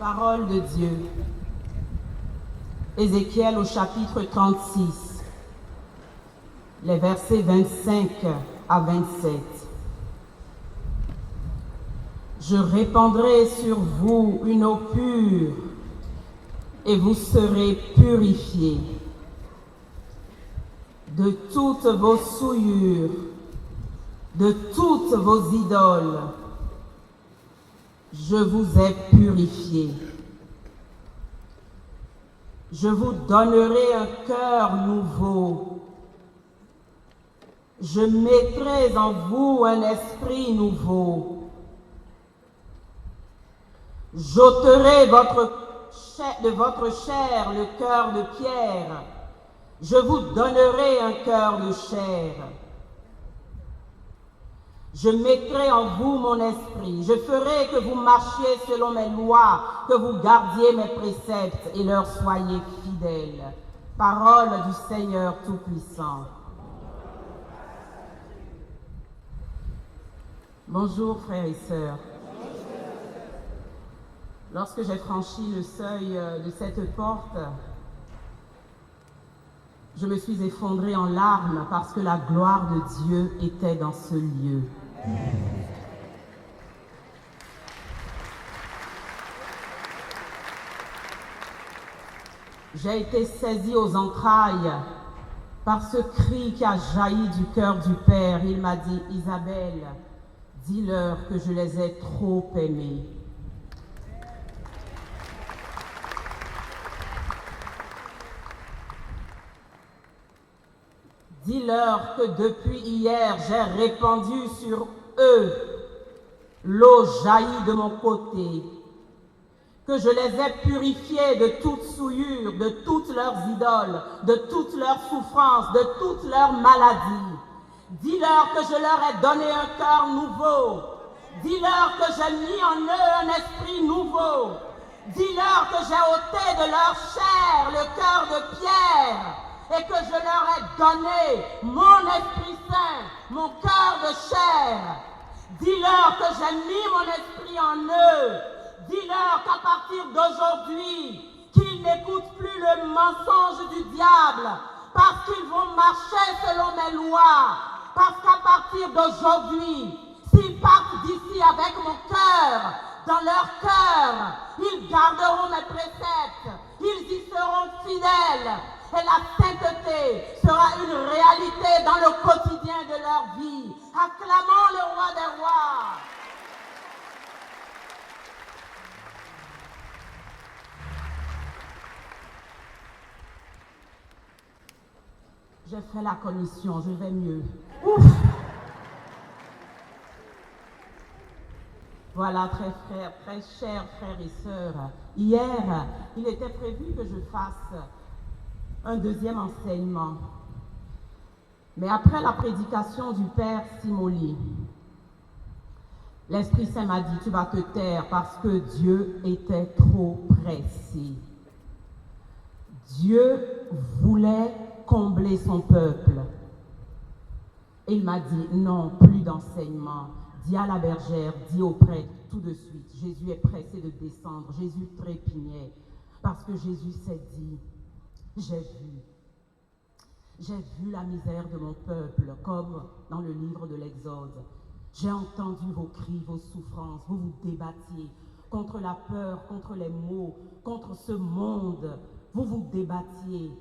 Parole de Dieu. Ézéchiel au chapitre 36, les versets 25 à 27. Je répandrai sur vous une eau pure et vous serez purifiés de toutes vos souillures, de toutes vos idoles. Je vous ai purifiés. Je vous donnerai un cœur nouveau. Je mettrai en vous un esprit nouveau. J'ôterai de votre chair le cœur de pierre. Je vous donnerai un cœur de chair. Je mettrai en vous mon esprit. Je ferai que vous marchiez selon mes lois, que vous gardiez mes préceptes et leur soyez fidèles. Parole du Seigneur Tout-Puissant. Bonjour frères et sœurs. Lorsque j'ai franchi le seuil de cette porte, je me suis effondrée en larmes parce que la gloire de Dieu était dans ce lieu. J'ai été saisie aux entrailles par ce cri qui a jailli du cœur du Père. Il m'a dit, Isabelle, dis-leur que je les ai trop aimés. Dis-leur que depuis hier, j'ai répandu sur eux l'eau jaillie de mon côté, que je les ai purifiés de toute souillure, de toutes leurs idoles, de toutes leurs souffrances, de toutes leurs maladies. Dis-leur que je leur ai donné un cœur nouveau. Dis-leur que j'ai mis en eux un esprit nouveau. Dis-leur que j'ai ôté de leur chair le cœur de pierre et que je leur ai donné mon Esprit Saint, mon cœur de chair. Dis-leur que j'ai mis mon esprit en eux. Dis-leur qu'à partir d'aujourd'hui, qu'ils n'écoutent plus le mensonge du diable, parce qu'ils vont marcher selon mes lois. Parce qu'à partir d'aujourd'hui, s'ils partent d'ici avec mon cœur, dans leur cœur, ils garderont mes préceptes, ils y seront fidèles. Et la sainteté sera une réalité dans le quotidien de leur vie. Acclamons le roi des rois. J'ai fait la commission, je vais mieux. Ouf. Voilà, très chers frères et sœurs. Hier, il était prévu que je fasse un deuxième enseignement. Mais après la prédication du Père Simoli, l'Esprit Saint m'a dit, tu vas te taire parce que Dieu était trop pressé. Dieu voulait combler son peuple. Et il m'a dit, non, plus d'enseignement. Dis à la bergère, dis au prêtre tout de suite, Jésus est pressé de descendre. Jésus trépignait parce que Jésus s'est dit, j'ai vu la misère de mon peuple, comme dans le livre de l'Exode. J'ai entendu vos cris, vos souffrances, vous vous débattiez contre la peur, contre les maux, contre ce monde. Vous vous débattiez.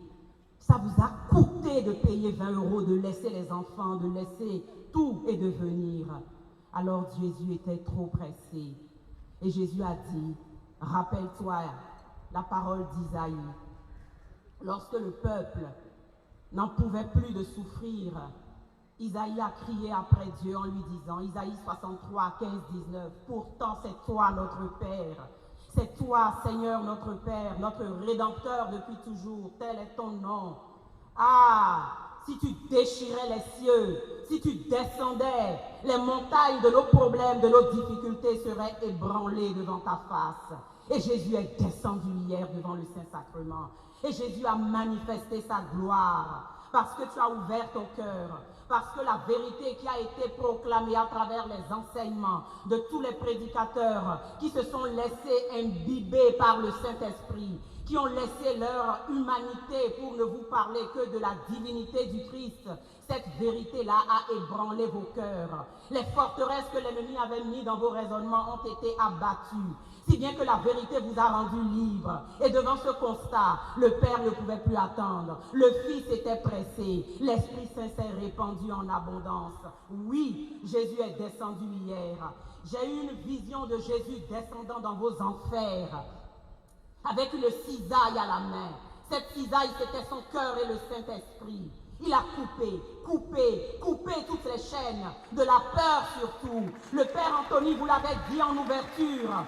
Ça vous a coûté de payer 20 €, de laisser les enfants, de laisser tout et de venir. Alors Jésus était trop pressé. Et Jésus a dit, rappelle-toi la parole d'Isaïe. Lorsque le peuple n'en pouvait plus de souffrir, Isaïe a crié après Dieu en lui disant, Isaïe 63, 15, 19, pourtant c'est toi notre Père, c'est toi Seigneur notre Père, notre Rédempteur depuis toujours, tel est ton nom. Ah, si tu déchirais les cieux, si tu descendais, les montagnes de nos problèmes, de nos difficultés seraient ébranlées devant ta face. Et Jésus est descendu hier devant le Saint-Sacrement. Et Jésus a manifesté sa gloire parce que tu as ouvert ton cœur, parce que la vérité qui a été proclamée à travers les enseignements de tous les prédicateurs qui se sont laissés imbiber par le Saint-Esprit, qui ont laissé leur humanité pour ne vous parler que de la divinité du Christ, cette vérité-là a ébranlé vos cœurs. Les forteresses que l'ennemi avait mises dans vos raisonnements ont été abattues, si bien que la vérité vous a rendu libre. Et devant ce constat, le Père ne pouvait plus attendre. Le Fils était pressé. L'Esprit Saint s'est répandu en abondance. Oui, Jésus est descendu hier. J'ai eu une vision de Jésus descendant dans vos enfers, avec une cisaille à la main. Cette cisaille, c'était son cœur et le Saint-Esprit. Il a coupé toutes les chaînes, de la peur surtout. Le Père Anthony vous l'avait dit en ouverture.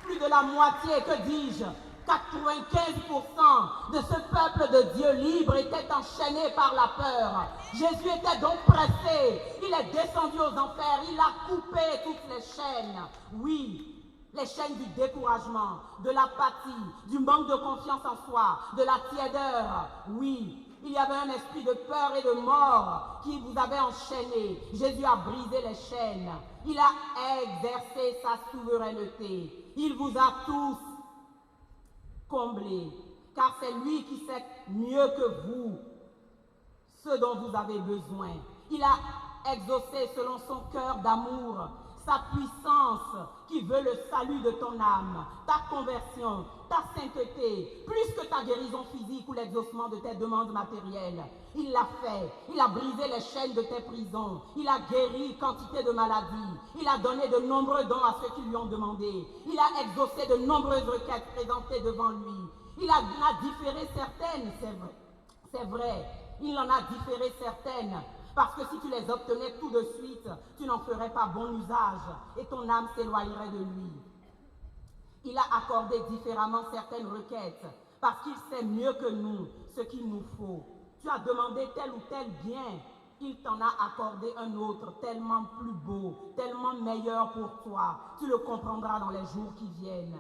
Plus de la moitié, que dis-je, 95% de ce peuple de Dieu libre était enchaîné par la peur. Jésus était donc pressé. Il est descendu aux enfers. Il a coupé toutes les chaînes. Oui. Les chaînes du découragement, de l'apathie, du manque de confiance en soi, de la tiédeur. Oui, il y avait un esprit de peur et de mort qui vous avait enchaîné. Jésus a brisé les chaînes. Il a exercé sa souveraineté. Il vous a tous comblés, car c'est lui qui sait mieux que vous ce dont vous avez besoin. Il a exaucé selon son cœur d'amour sa puissance qui veut le salut de ton âme, ta conversion, ta sainteté, plus que ta guérison physique ou l'exaucement de tes demandes matérielles. Il l'a fait. Il a brisé les chaînes de tes prisons. Il a guéri quantité de maladies. Il a donné de nombreux dons à ceux qui lui ont demandé. Il a exaucé de nombreuses requêtes présentées devant lui. Il en a différé certaines, c'est vrai. Il en a différé certaines. Parce que si tu les obtenais tout de suite, tu n'en ferais pas bon usage et ton âme s'éloignerait de lui. Il a accordé différemment certaines requêtes parce qu'il sait mieux que nous ce qu'il nous faut. Tu as demandé tel ou tel bien, il t'en a accordé un autre tellement plus beau, tellement meilleur pour toi. Tu le comprendras dans les jours qui viennent.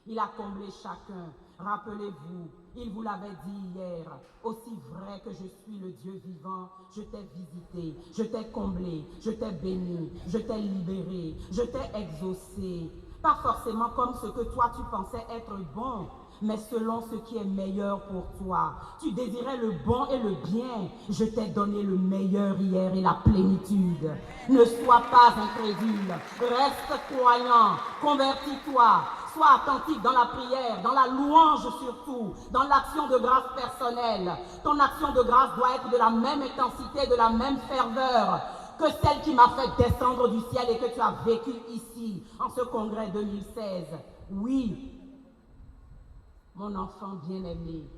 Il a comblé chacun. Rappelez-vous, il vous l'avait dit hier, aussi vrai que je suis le Dieu vivant, je t'ai visité, je t'ai comblé, je t'ai béni, je t'ai libéré, je t'ai exaucé. Pas forcément comme ce que toi tu pensais être bon, mais selon ce qui est meilleur pour toi. Tu désirais le bon et le bien. Je t'ai donné le meilleur hier et la plénitude. Ne sois pas incrédule. Reste croyant. Convertis-toi. Sois attentif dans la prière, dans la louange surtout, dans l'action de grâce personnelle. Ton action de grâce doit être de la même intensité, de la même ferveur que celle qui m'a fait descendre du ciel et que tu as vécu ici, en ce congrès 2016. Oui, mon enfant bien-aimé,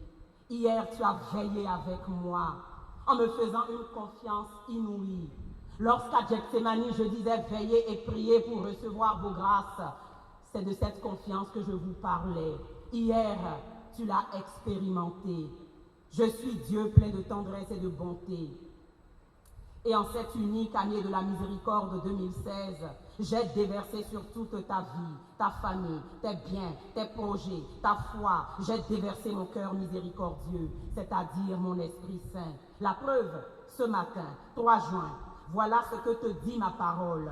hier tu as veillé avec moi en me faisant une confiance inouïe. Lorsqu'à Gethsémani je disais veillez et priez pour recevoir vos grâces, c'est de cette confiance que je vous parlais. Hier, tu l'as expérimenté. Je suis Dieu plein de tendresse et de bonté. Et en cette unique année de la miséricorde 2016, j'ai déversé sur toute ta vie, ta famille, tes biens, tes projets, ta foi. J'ai déversé mon cœur miséricordieux, c'est-à-dire mon Esprit Saint. La preuve, ce matin, 3 juin, voilà ce que te dit ma parole.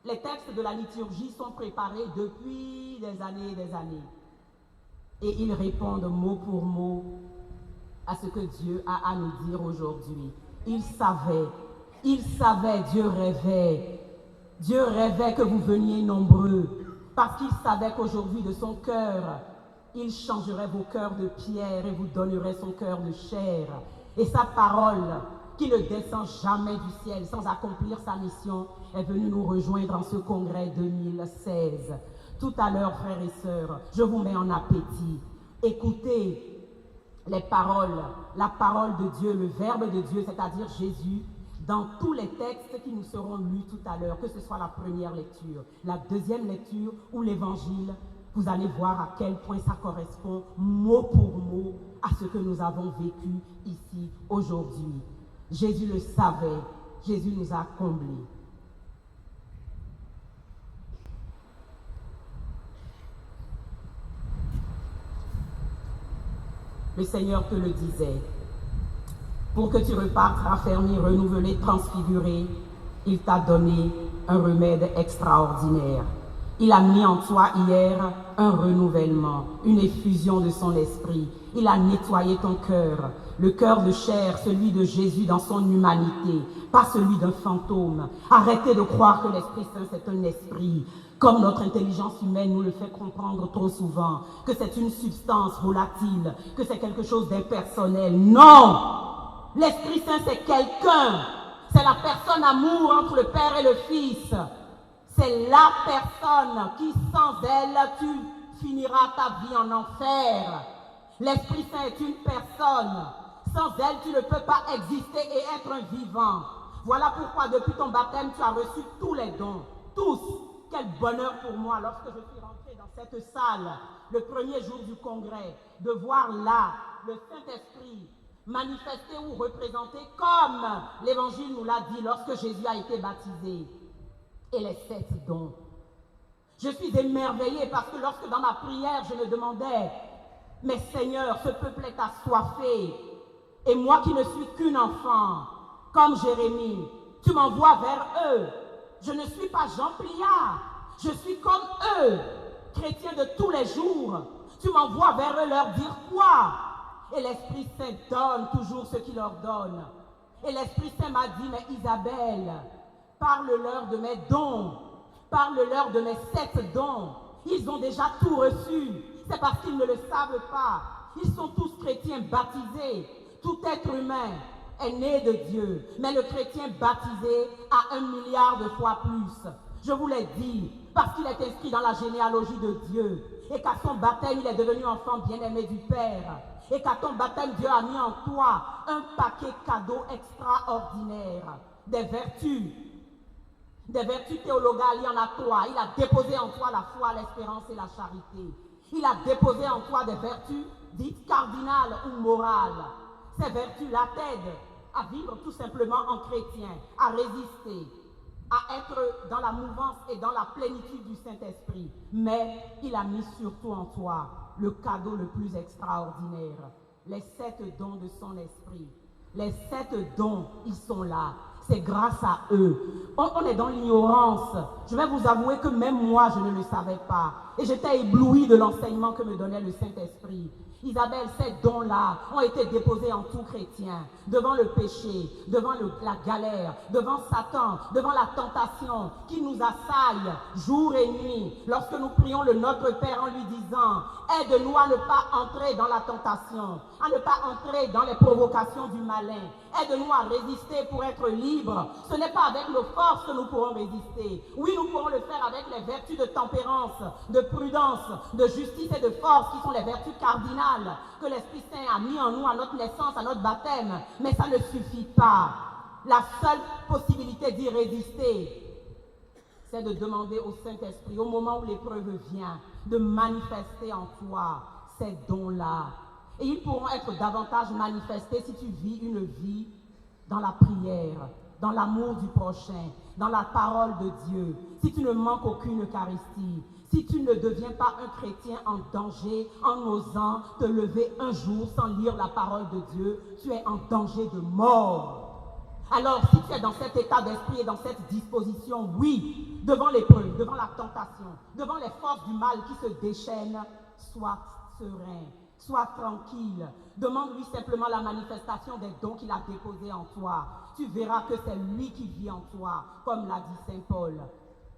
Les textes de la liturgie sont préparés depuis des années et des années. Et ils répondent mot pour mot à ce que Dieu a à nous dire aujourd'hui. Il savait, Dieu rêvait que vous veniez nombreux, parce qu'il savait qu'aujourd'hui de son cœur, il changerait vos cœurs de pierre et vous donnerait son cœur de chair. Et sa parole, qui ne descend jamais du ciel sans accomplir sa mission, est venue nous rejoindre en ce congrès 2016. Tout à l'heure, frères et sœurs, je vous mets en appétit. Écoutez les paroles, la parole de Dieu, le Verbe de Dieu, c'est-à-dire Jésus, dans tous les textes qui nous seront lus tout à l'heure, que ce soit la première lecture, la deuxième lecture ou l'évangile, vous allez voir à quel point ça correspond mot pour mot à ce que nous avons vécu ici aujourd'hui. Jésus le savait, Jésus nous a comblés. Le Seigneur te le disait, Pour que tu repartes raffermi, renouvelé, transfiguré, il t'a donné un remède extraordinaire. Il a mis en toi hier un renouvellement, une effusion de son esprit. Il a nettoyé ton cœur, le cœur de chair, celui de Jésus dans son humanité, pas celui d'un fantôme. Arrêtez de croire que l'Esprit Saint c'est un esprit, comme notre intelligence humaine nous le fait comprendre trop souvent, que c'est une substance volatile, que c'est quelque chose d'impersonnel. Non! L'Esprit Saint c'est quelqu'un, c'est la personne amour entre le Père et le Fils. C'est la personne qui, sans elle, tu finiras ta vie en enfer. L'Esprit Saint est une personne. Sans elle, tu ne peux pas exister et être un vivant. Voilà pourquoi, depuis ton baptême, tu as reçu tous les dons. Tous. Quel bonheur pour moi, lorsque je suis rentré dans cette salle, le premier jour du congrès, de voir là le Saint-Esprit manifesté ou représenté comme l'Évangile nous l'a dit lorsque Jésus a été baptisé. Et les 7 dons. Je suis émerveillée parce que lorsque dans ma prière je me demandais, mais Seigneur, ce peuple est assoiffé, et moi qui ne suis qu'une enfant, comme Jérémie, tu m'envoies vers eux. Je ne suis pas Jean Pliard, je suis comme eux, chrétiens de tous les jours. Tu m'envoies vers eux leur dire quoi? Et l'Esprit Saint donne toujours ce qu'il leur donne. Et l'Esprit Saint m'a dit, mais Isabelle, parle-leur de mes dons, parle-leur de mes 7 dons. Ils ont déjà tout reçu, c'est parce qu'ils ne le savent pas. Ils sont tous chrétiens baptisés. Tout être humain est né de Dieu, mais le chrétien baptisé a 1 milliard de fois plus. Je vous l'ai dit, parce qu'il est inscrit dans la généalogie de Dieu, et qu'à son baptême, il est devenu enfant bien-aimé du Père, et qu'à ton baptême, Dieu a mis en toi un paquet cadeau extraordinaire, des vertus théologales, il y en a 3. Il a déposé en toi la foi, l'espérance et la charité. Il a déposé en toi des vertus dites cardinales ou morales. Ces vertus-là t'aident à vivre tout simplement en chrétien, à résister, à être dans la mouvance et dans la plénitude du Saint-Esprit. Mais il a mis surtout en toi le cadeau le plus extraordinaire, les 7 dons de son esprit. Les 7 dons, ils sont là. C'est grâce à eux. On est dans l'ignorance. Je vais vous avouer que même moi, je ne le savais pas. Et j'étais éblouie de l'enseignement que me donnait le Saint-Esprit. Isabelle, ces dons-là ont été déposés en tout chrétien, devant le péché, devant la galère, devant Satan, devant la tentation qui nous assaille jour et nuit. Lorsque nous prions le Notre Père en lui disant, aide-nous à ne pas entrer dans la tentation, à ne pas entrer dans les provocations du malin. Aide-nous à résister pour être libres. Ce n'est pas avec nos forces que nous pourrons résister. Oui, nous pourrons le faire avec les vertus de tempérance, de prudence, de justice et de force qui sont les vertus cardinales que l'Esprit Saint a mis en nous à notre naissance, à notre baptême. Mais ça ne suffit pas. La seule possibilité d'y résister, c'est de demander au Saint-Esprit, au moment où l'épreuve vient, de manifester en toi ces dons-là. Et ils pourront être davantage manifestés si tu vis une vie dans la prière, dans l'amour du prochain, dans la parole de Dieu, si tu ne manques aucune Eucharistie, si tu ne deviens pas un chrétien en danger en osant te lever un jour sans lire la parole de Dieu, tu es en danger de mort. Alors, si tu es dans cet état d'esprit et dans cette disposition, oui, devant l'épreuve, devant la tentation, devant les forces du mal qui se déchaînent, sois serein, sois tranquille. Demande-lui simplement la manifestation des dons qu'il a déposés en toi. Tu verras que c'est lui qui vit en toi, comme l'a dit Saint Paul.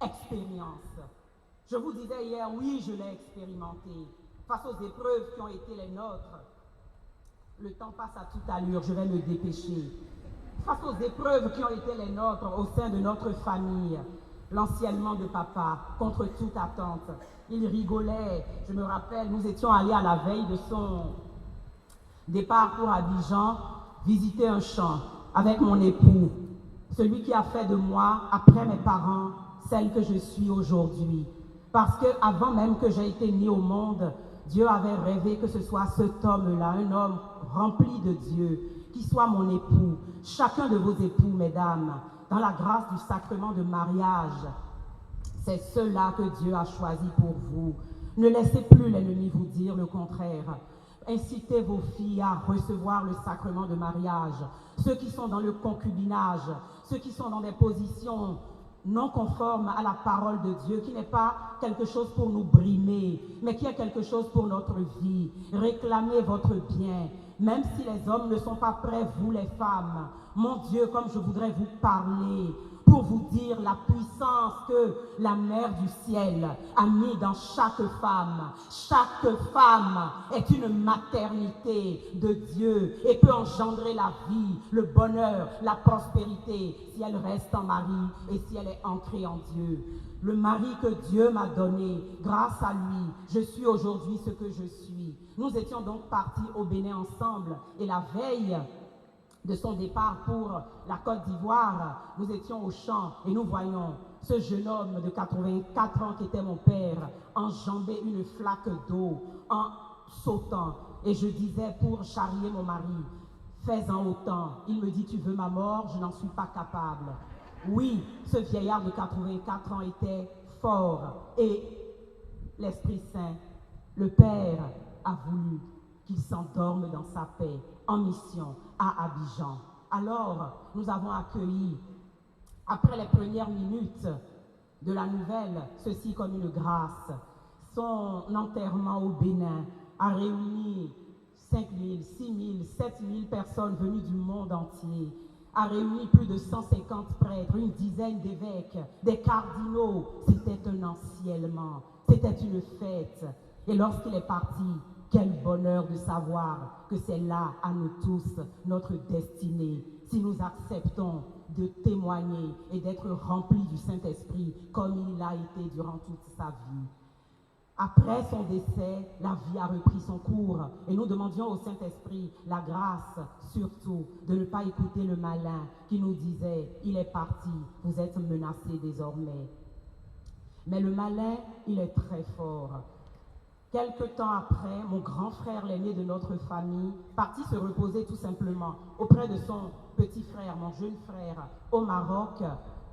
Expérience. Je vous disais hier, oui, je l'ai expérimenté. Face aux épreuves qui ont été les nôtres, le temps passe à toute allure, je vais me dépêcher. Face aux épreuves qui ont été les nôtres au sein de notre famille, l'anciennement de papa, contre toute attente, il rigolait. Je me rappelle, nous étions allés à la veille de son départ pour Abidjan, visiter un champ avec mon époux, celui qui a fait de moi, après mes parents, celle que je suis aujourd'hui. Parce qu'avant même que j'ai été née au monde, Dieu avait rêvé que ce soit cet homme-là, un homme rempli de Dieu, qui soit mon époux. Chacun de vos époux, mesdames, dans la grâce du sacrement de mariage, c'est cela que Dieu a choisi pour vous. Ne laissez plus l'ennemi vous dire le contraire. incitez vos filles à recevoir le sacrement de mariage. Ceux qui sont dans le concubinage, ceux qui sont dans des positions non conformes à la parole de Dieu, qui n'est pas quelque chose pour nous brimer, mais qui est quelque chose pour notre vie. Réclamez votre bien, même si les hommes ne sont pas prêts, vous les femmes. Mon Dieu, comme je voudrais vous parler, pour vous dire la puissance que la Mère du ciel a mis dans chaque femme. Chaque femme est une maternité de Dieu et peut engendrer la vie, le bonheur, la prospérité si elle reste en mari et si elle est ancrée en Dieu. Le mari que Dieu m'a donné, grâce à lui, je suis aujourd'hui ce que je suis. Nous étions donc partis au Bénin ensemble et la veille de son départ pour la Côte d'Ivoire, nous étions au champ et nous voyons ce jeune homme de 84 ans qui était mon père enjamber une flaque d'eau en sautant. Et je disais pour charrier mon mari, fais-en autant. Il me dit, tu veux ma mort? Je n'en suis pas capable. Oui, ce vieillard de 84 ans était fort et l'Esprit Saint, le Père, a voulu qu'il s'endorme dans sa paix en mission à Abidjan. Alors, nous avons accueilli, après les premières minutes de la nouvelle, ceci comme une grâce. Son enterrement au Bénin a réuni 5 000, 6 000, 7 000 personnes venues du monde entier, a réuni plus de 150 prêtres, une dizaine d'évêques, des cardinaux. C'était un enciellement, c'était une fête. Et lorsqu'il est parti, quel bonheur de savoir que c'est là, à nous tous, notre destinée. Si nous acceptons de témoigner et d'être remplis du Saint-Esprit comme il l'a été durant toute sa vie. Après son décès, la vie a repris son cours et nous demandions au Saint-Esprit la grâce, surtout, de ne pas écouter le malin qui nous disait « Il est parti, vous êtes menacés désormais ». Mais le malin, il est très fort. Quelque temps après, mon grand frère, l'aîné de notre famille, partit se reposer tout simplement auprès de son petit frère, mon jeune frère, au Maroc,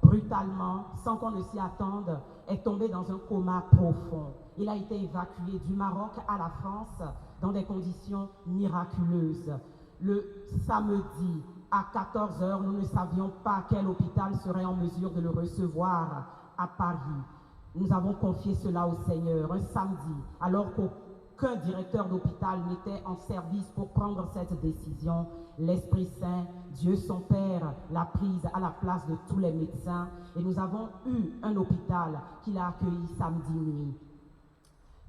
brutalement, sans qu'on ne s'y attende, est tombé dans un coma profond. Il a été évacué du Maroc à la France dans des conditions miraculeuses. Le samedi, à 14 h, nous ne savions pas quel hôpital serait en mesure de le recevoir à Paris. Nous avons confié cela au Seigneur un samedi, alors qu'aucun directeur d'hôpital n'était en service pour prendre cette décision. L'Esprit Saint, Dieu son Père, l'a prise à la place de tous les médecins et nous avons eu un hôpital qui l'a accueilli samedi nuit.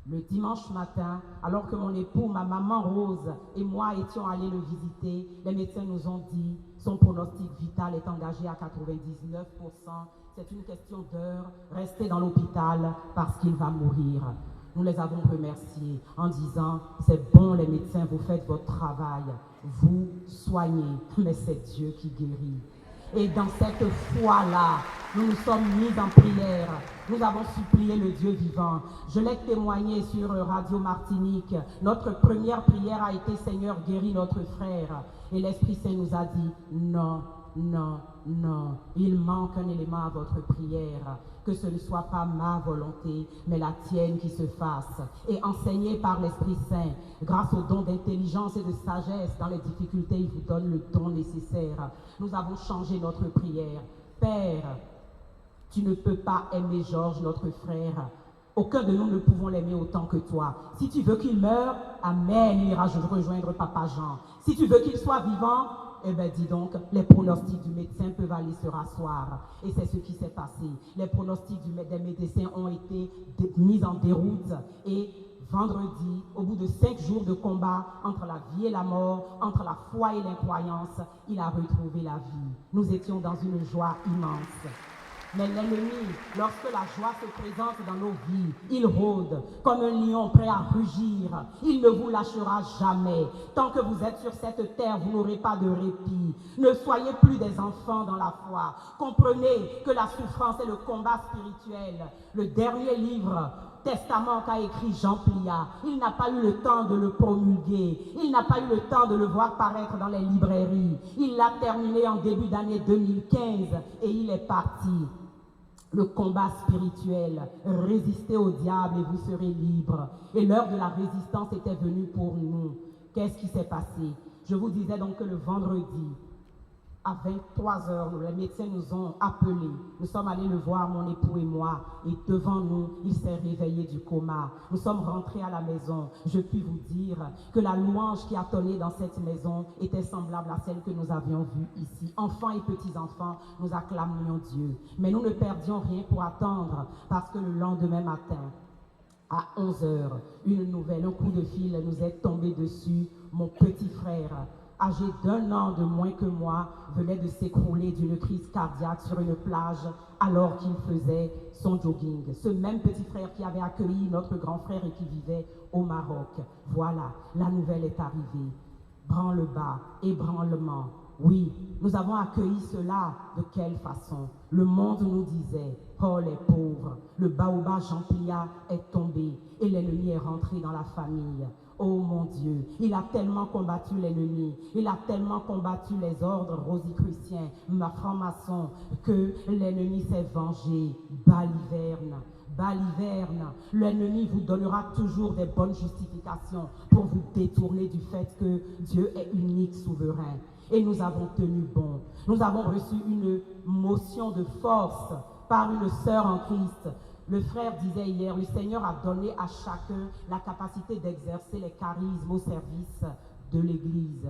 Le dimanche matin, alors que mon époux, ma maman Rose et moi étions allés le visiter, les médecins nous ont dit son pronostic vital est engagé à 99%. C'est une question d'heure, restez dans l'hôpital parce qu'il va mourir. Nous les avons remerciés en disant, c'est bon les médecins, vous faites votre travail, vous soignez, mais c'est Dieu qui guérit. Et dans cette foi-là, nous nous sommes mis en prière. Nous avons supplié le Dieu vivant. Je l'ai témoigné sur Radio Martinique. Notre première prière a été « Seigneur, guéris notre frère ». Et l'Esprit Saint nous a dit « Non, non, non, il manque un élément à votre prière. Que ce ne soit pas ma volonté, mais la tienne qui se fasse. » Et enseigné par l'Esprit Saint, grâce au don d'intelligence et de sagesse dans les difficultés, il vous donne le don nécessaire. Nous avons changé notre prière. Père, tu ne peux pas aimer Georges, notre frère. Aucun de nous ne pouvons l'aimer autant que toi. Si tu veux qu'il meure, amen, il ira rejoindre Papa Jean. Si tu veux qu'il soit vivant, eh bien, dis donc, les pronostics du médecin peuvent aller se rasseoir. Et c'est ce qui s'est passé. Les pronostics des médecins ont été mis en déroute. Et vendredi, au bout de 5 jours de combat entre la vie et la mort, entre la foi et l'incroyance, il a retrouvé la vie. Nous étions dans une joie immense. Mais l'ennemi, lorsque la joie se présente dans nos vies, il rôde comme un lion prêt à rugir. Il ne vous lâchera jamais. Tant que vous êtes sur cette terre, vous n'aurez pas de répit. Ne soyez plus des enfants dans la foi. Comprenez que la souffrance est le combat spirituel. Le dernier livre, Testament qu'a écrit Jean Plia, il n'a pas eu le temps de le promulguer. Il n'a pas eu le temps de le voir paraître dans les librairies. Il l'a terminé en début d'année 2015 et il est parti. Le combat spirituel, résistez au diable et vous serez libres. Et l'heure de la résistance était venue pour nous. Qu'est-ce qui s'est passé? Je vous disais donc que le vendredi, à 23h, les médecins nous ont appelés. Nous sommes allés le voir, mon époux et moi, et devant nous, il s'est réveillé du coma. Nous sommes rentrés à la maison. Je puis vous dire que la louange qui a tonné dans cette maison était semblable à celle que nous avions vue ici. Enfants et petits-enfants, nous acclamions Dieu. Mais nous ne perdions rien pour attendre, parce que le lendemain matin, à 11h, une nouvelle, un coup de fil nous est tombé dessus. Mon petit frère, âgé d'1 an de moins que moi, venait de s'écrouler d'une crise cardiaque sur une plage alors qu'il faisait son jogging. Ce même petit frère qui avait accueilli notre grand frère et qui vivait au Maroc. Voilà, la nouvelle est arrivée. Branle-bas, ébranlement. Oui, nous avons accueilli cela. De quelle façon? Le monde nous disait, oh les pauvres, le baobab Jean-Plia est tombé et l'ennemi est rentré dans la famille. Oh mon Dieu, il a tellement combattu l'ennemi, il a tellement combattu les ordres rosicruciens, ma franc-maçon, que l'ennemi s'est vengé. Baliverne, baliverne, l'ennemi vous donnera toujours des bonnes justifications pour vous détourner du fait que Dieu est unique, souverain. Et nous avons tenu bon. Nous avons reçu une motion de force par une sœur en Christ. Le frère disait hier, le Seigneur a donné à chacun la capacité d'exercer les charismes au service de l'Église.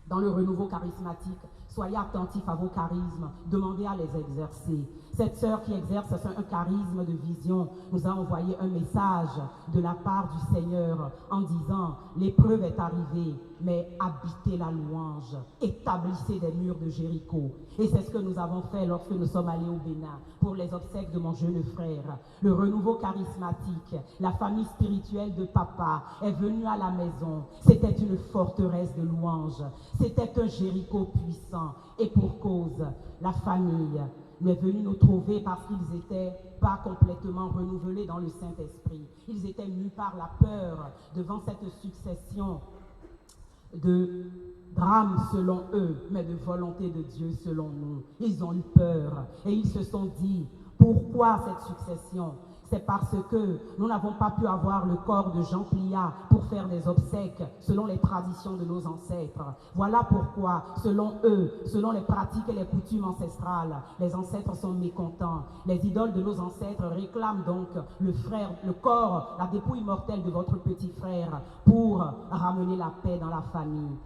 Dans le renouveau charismatique, soyez attentifs à vos charismes, demandez à les exercer. Cette sœur qui exerce un charisme de vision nous a envoyé un message de la part du Seigneur en disant « L'épreuve est arrivée, mais habitez la louange, établissez des murs de Jéricho. » Et c'est ce que nous avons fait lorsque nous sommes allés au Bénin pour les obsèques de mon jeune frère. Le renouveau charismatique, la famille spirituelle de papa est venue à la maison. C'était une forteresse de louange. C'était un Jéricho puissant. Et pour cause, la famille est venue nous trouver parce qu'ils n'étaient pas complètement renouvelés dans le Saint-Esprit. Ils étaient mus par la peur devant cette succession de drames selon eux, mais de volonté de Dieu selon nous. Ils ont eu peur et ils se sont dit, pourquoi cette succession? C'est parce que nous n'avons pas pu avoir le corps de Jean Plia pour faire des obsèques selon les traditions de nos ancêtres. Voilà pourquoi, selon eux, selon les pratiques et les coutumes ancestrales, les ancêtres sont mécontents. Les idoles de nos ancêtres réclament donc le corps, la dépouille mortelle de votre petit frère pour ramener la paix dans la famille.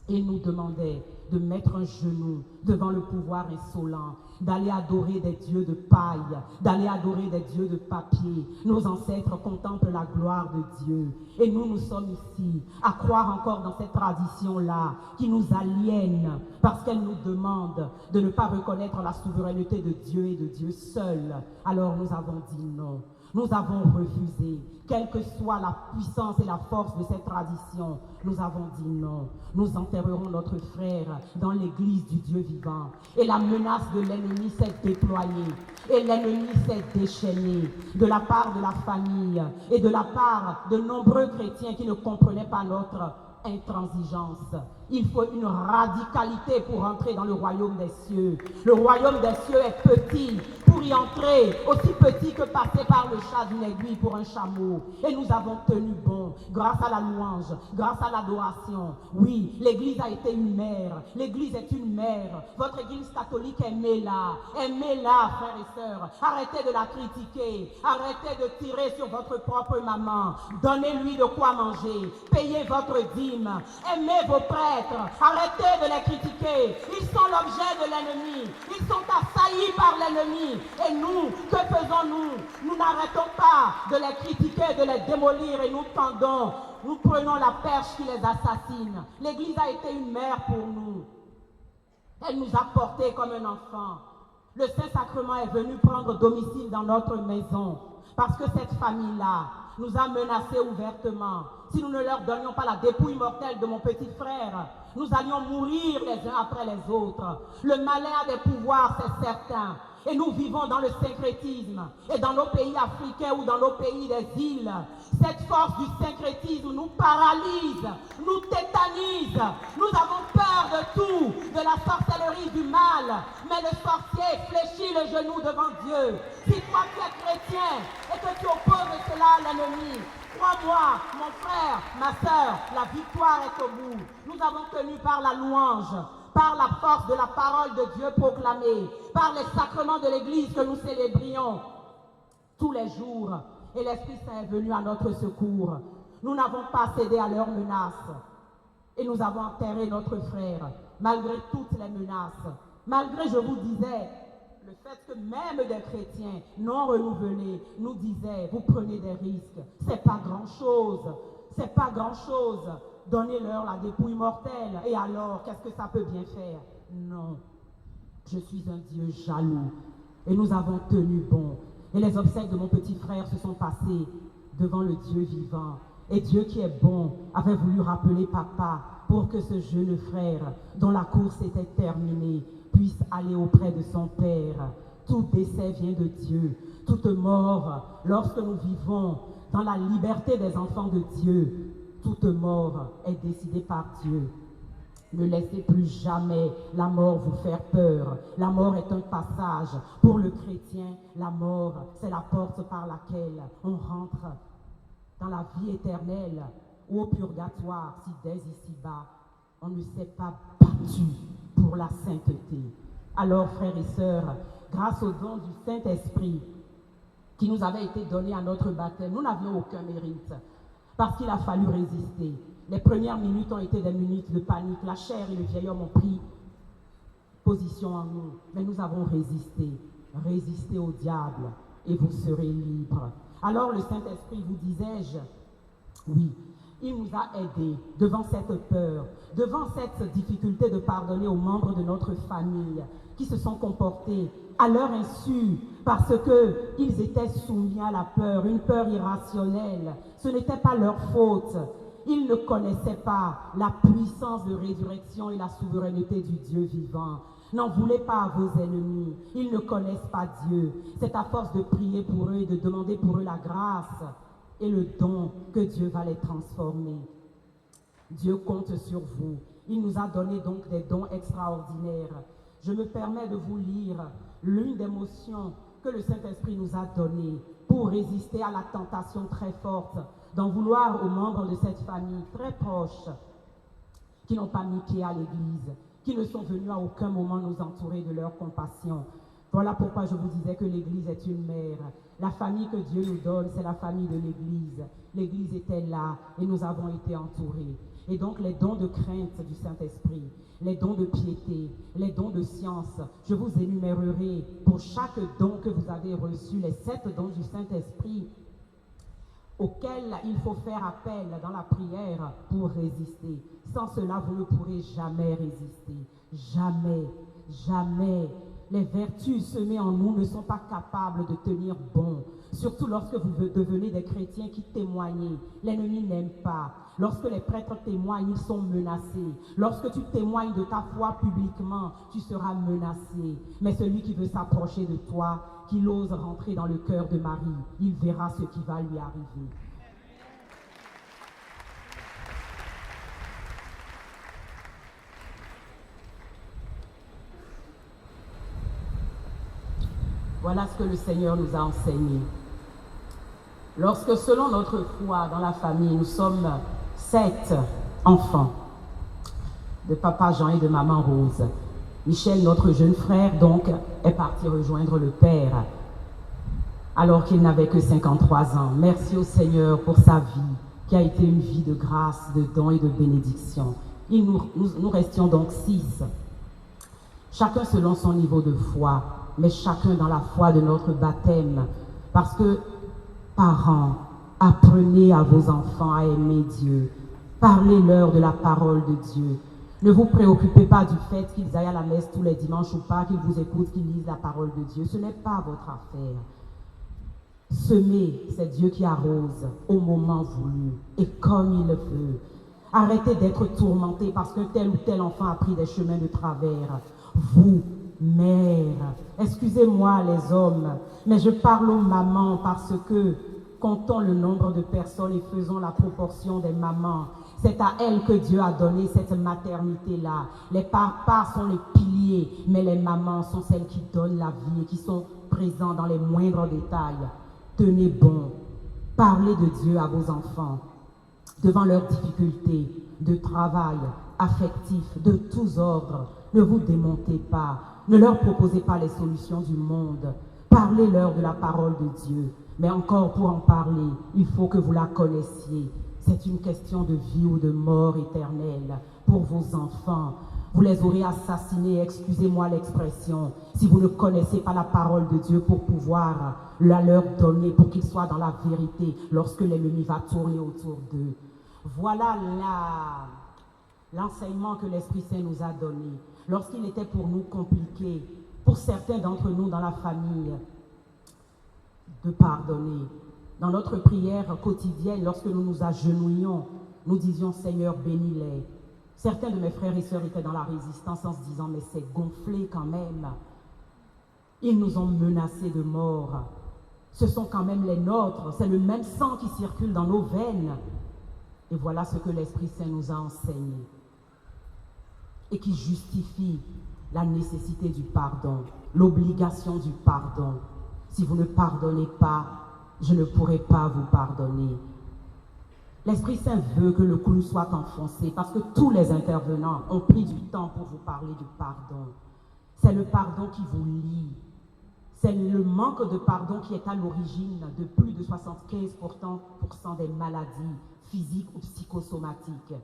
Il nous demandait de mettre un genou devant le pouvoir insolent, d'aller adorer des dieux de paille, d'aller adorer des dieux de papier. Nos ancêtres contemplent la gloire de Dieu. Et nous sommes ici à croire encore dans cette tradition-là qui nous aliène parce qu'elle nous demande de ne pas reconnaître la souveraineté de Dieu et de Dieu seul. Alors nous avons dit non. Nous avons refusé, quelle que soit la puissance et la force de cette tradition, nous avons dit non. Nous enterrerons notre frère dans l'église du Dieu vivant. Et la menace de l'ennemi s'est déployée. Et l'ennemi s'est déchaîné de la part de la famille et de la part de nombreux chrétiens qui ne comprenaient pas notre intransigeance. Il faut une radicalité pour entrer dans le royaume des cieux. Le royaume des cieux est petit. Pour y entrer, aussi petit que passer par le chat d'une aiguille pour un chameau. Et nous avons tenu bon, grâce à la louange, grâce à l'adoration. Oui, l'Église a été une mère. L'Église est une mère. Votre Église catholique, aimez-la. Aimez-la, frères et sœurs. Arrêtez de la critiquer. Arrêtez de tirer sur votre propre maman. Donnez-lui de quoi manger. Payez votre dîme. Aimez vos prêtres. Arrêtez de les critiquer. Ils sont l'objet de l'ennemi. Ils sont assaillis par l'ennemi. Et nous, que faisons-nous? Nous n'arrêtons pas de les critiquer, de les démolir et nous tendons. Nous prenons la perche qui les assassine. L'Église a été une mère pour nous. Elle nous a portés comme un enfant. Le Saint-Sacrement est venu prendre domicile dans notre maison parce que cette famille-là nous a menacés ouvertement. Si nous ne leur donnions pas la dépouille mortelle de mon petit frère, nous allions mourir les uns après les autres. Le malin a des pouvoirs, c'est certain. Et nous vivons dans le syncrétisme. Et dans nos pays africains ou dans nos pays des îles, cette force du syncrétisme nous paralyse, nous tétanise. Nous avons peur de tout, de la sorcellerie, du mal. Mais le sorcier fléchit le genou devant Dieu. Si toi tu es chrétien et que tu opposes cela à l'ennemi, crois-moi, mon frère, ma sœur, la victoire est au bout. Nous avons tenu par la louange, par la force de la parole de Dieu proclamée, par les sacrements de l'Église que nous célébrions tous les jours. Et l'Esprit Saint est venu à notre secours. Nous n'avons pas cédé à leurs menaces. Et nous avons enterré notre frère, malgré toutes les menaces. Malgré, je vous disais, le fait que même des chrétiens non renouvelés nous disaient, vous prenez des risques. C'est pas grand-chose. C'est pas grand-chose. Donnez-leur la dépouille mortelle. Et alors, qu'est-ce que ça peut bien faire? Non. Je suis un Dieu jaloux. Et nous avons tenu bon. Et les obsèques de mon petit frère se sont passées devant le Dieu vivant. Et Dieu qui est bon avait voulu rappeler papa pour que ce jeune frère, dont la course était terminée, puisse aller auprès de son Père. Tout décès vient de Dieu. Toute mort, lorsque nous vivons dans la liberté des enfants de Dieu, toute mort est décidée par Dieu. Ne laissez plus jamais la mort vous faire peur. La mort est un passage. Pour le chrétien, la mort, c'est la porte par laquelle on rentre dans la vie éternelle ou au purgatoire si dès ici-bas, on ne s'est pas battu pour la sainteté. Alors, frères et sœurs, grâce au don du Saint-Esprit qui nous avait été donné à notre baptême, nous n'avions aucun mérite parce qu'il a fallu résister. Les premières minutes ont été des minutes de panique. La chair et le vieil homme ont pris position en nous, mais nous avons résisté. Résistez au diable et vous serez libres. Alors le Saint-Esprit, vous disais-je, oui, il nous a aidés devant cette peur, devant cette difficulté de pardonner aux membres de notre famille qui se sont comportés à leur insu parce qu'ils étaient soumis à la peur, une peur irrationnelle. Ce n'était pas leur faute. Ils ne connaissaient pas la puissance de résurrection et la souveraineté du Dieu vivant. N'en voulez pas à vos ennemis. Ils ne connaissent pas Dieu. C'est à force de prier pour eux et de demander pour eux la grâce et le don que Dieu va les transformer. Dieu compte sur vous. Il nous a donné donc des dons extraordinaires. Je me permets de vous lire l'une des motions que le Saint-Esprit nous a données pour résister à la tentation très forte d'en vouloir aux membres de cette famille très proche qui n'ont pas mis pied à l'Église, qui ne sont venus à aucun moment nous entourer de leur compassion. Voilà pourquoi je vous disais que l'Église est une mère. La famille que Dieu nous donne, c'est la famille de l'Église. L'Église était là et nous avons été entourés. Et donc les dons de crainte du Saint-Esprit, les dons de piété, les dons de science, je vous énumérerai pour chaque don que vous avez reçu, les 7 dons du Saint-Esprit auxquels il faut faire appel dans la prière pour résister. Sans cela, vous ne pourrez jamais résister. Jamais, jamais. Les vertus semées en nous ne sont pas capables de tenir bon. Surtout lorsque vous devenez des chrétiens qui témoignent. L'ennemi n'aime pas. Lorsque les prêtres témoignent, ils sont menacés. Lorsque tu témoignes de ta foi publiquement, tu seras menacé. Mais celui qui veut s'approcher de toi, qu'il ose rentrer dans le cœur de Marie, il verra ce qui va lui arriver. Voilà ce que le Seigneur nous a enseigné. Lorsque, selon notre foi dans la famille, nous sommes 7 enfants de papa Jean et de maman Rose, Michel, notre jeune frère, donc, est parti rejoindre le Père alors qu'il n'avait que 53 ans. Merci au Seigneur pour sa vie, qui a été une vie de grâce, de dons et de bénédiction. Nous restions donc 6, chacun selon son niveau de foi, mais chacun dans la foi de notre baptême. Parce que, parents, apprenez à vos enfants à aimer Dieu. Parlez-leur de la parole de Dieu. Ne vous préoccupez pas du fait qu'ils aillent à la messe tous les dimanches ou pas, qu'ils vous écoutent, qu'ils lisent la parole de Dieu. Ce n'est pas votre affaire. Semer, c'est Dieu qui arrose au moment voulu et comme il le veut. Arrêtez d'être tourmentés parce que tel ou tel enfant a pris des chemins de travers. Vous, mère, excusez-moi les hommes, mais je parle aux mamans parce que, comptons le nombre de personnes et faisons la proportion des mamans, c'est à elles que Dieu a donné cette maternité-là. Les papas sont les piliers, mais les mamans sont celles qui donnent la vie et qui sont présentes dans les moindres détails. Tenez bon, Parlez de Dieu à vos enfants, devant leurs difficultés de travail, affectifs, de tous ordres. Ne vous démontez pas, ne leur proposez pas les solutions du monde. Parlez-leur de la parole de Dieu. Mais encore pour en parler, il faut que vous la connaissiez. C'est une question de vie ou de mort éternelle pour vos enfants. Vous les aurez assassinés, excusez-moi l'expression, si vous ne connaissez pas la parole de Dieu pour pouvoir la leur donner, pour qu'ils soient dans la vérité lorsque l'ennemi va tourner autour d'eux. Voilà l'enseignement que l'Esprit Saint nous a donné. Lorsqu'il était pour nous compliqué, pour certains d'entre nous dans la famille, de pardonner. Dans notre prière quotidienne, lorsque nous nous agenouillions, nous disions « Seigneur, bénis-les ». Certains de mes frères et sœurs étaient dans la résistance en se disant « Mais c'est gonflé quand même ». Ils nous ont menacés de mort. Ce sont quand même les nôtres. C'est le même sang qui circule dans nos veines. Et voilà ce que l'Esprit Saint nous a enseigné. Et qui justifie la nécessité du pardon, l'obligation du pardon. Si vous ne pardonnez pas, je ne pourrai pas vous pardonner. L'Esprit Saint veut que le clou soit enfoncé parce que tous les intervenants ont pris du temps pour vous parler du pardon. C'est le pardon qui vous lie. C'est le manque de pardon qui est à l'origine de plus de 75% des maladies physiques ou psychosomatiques.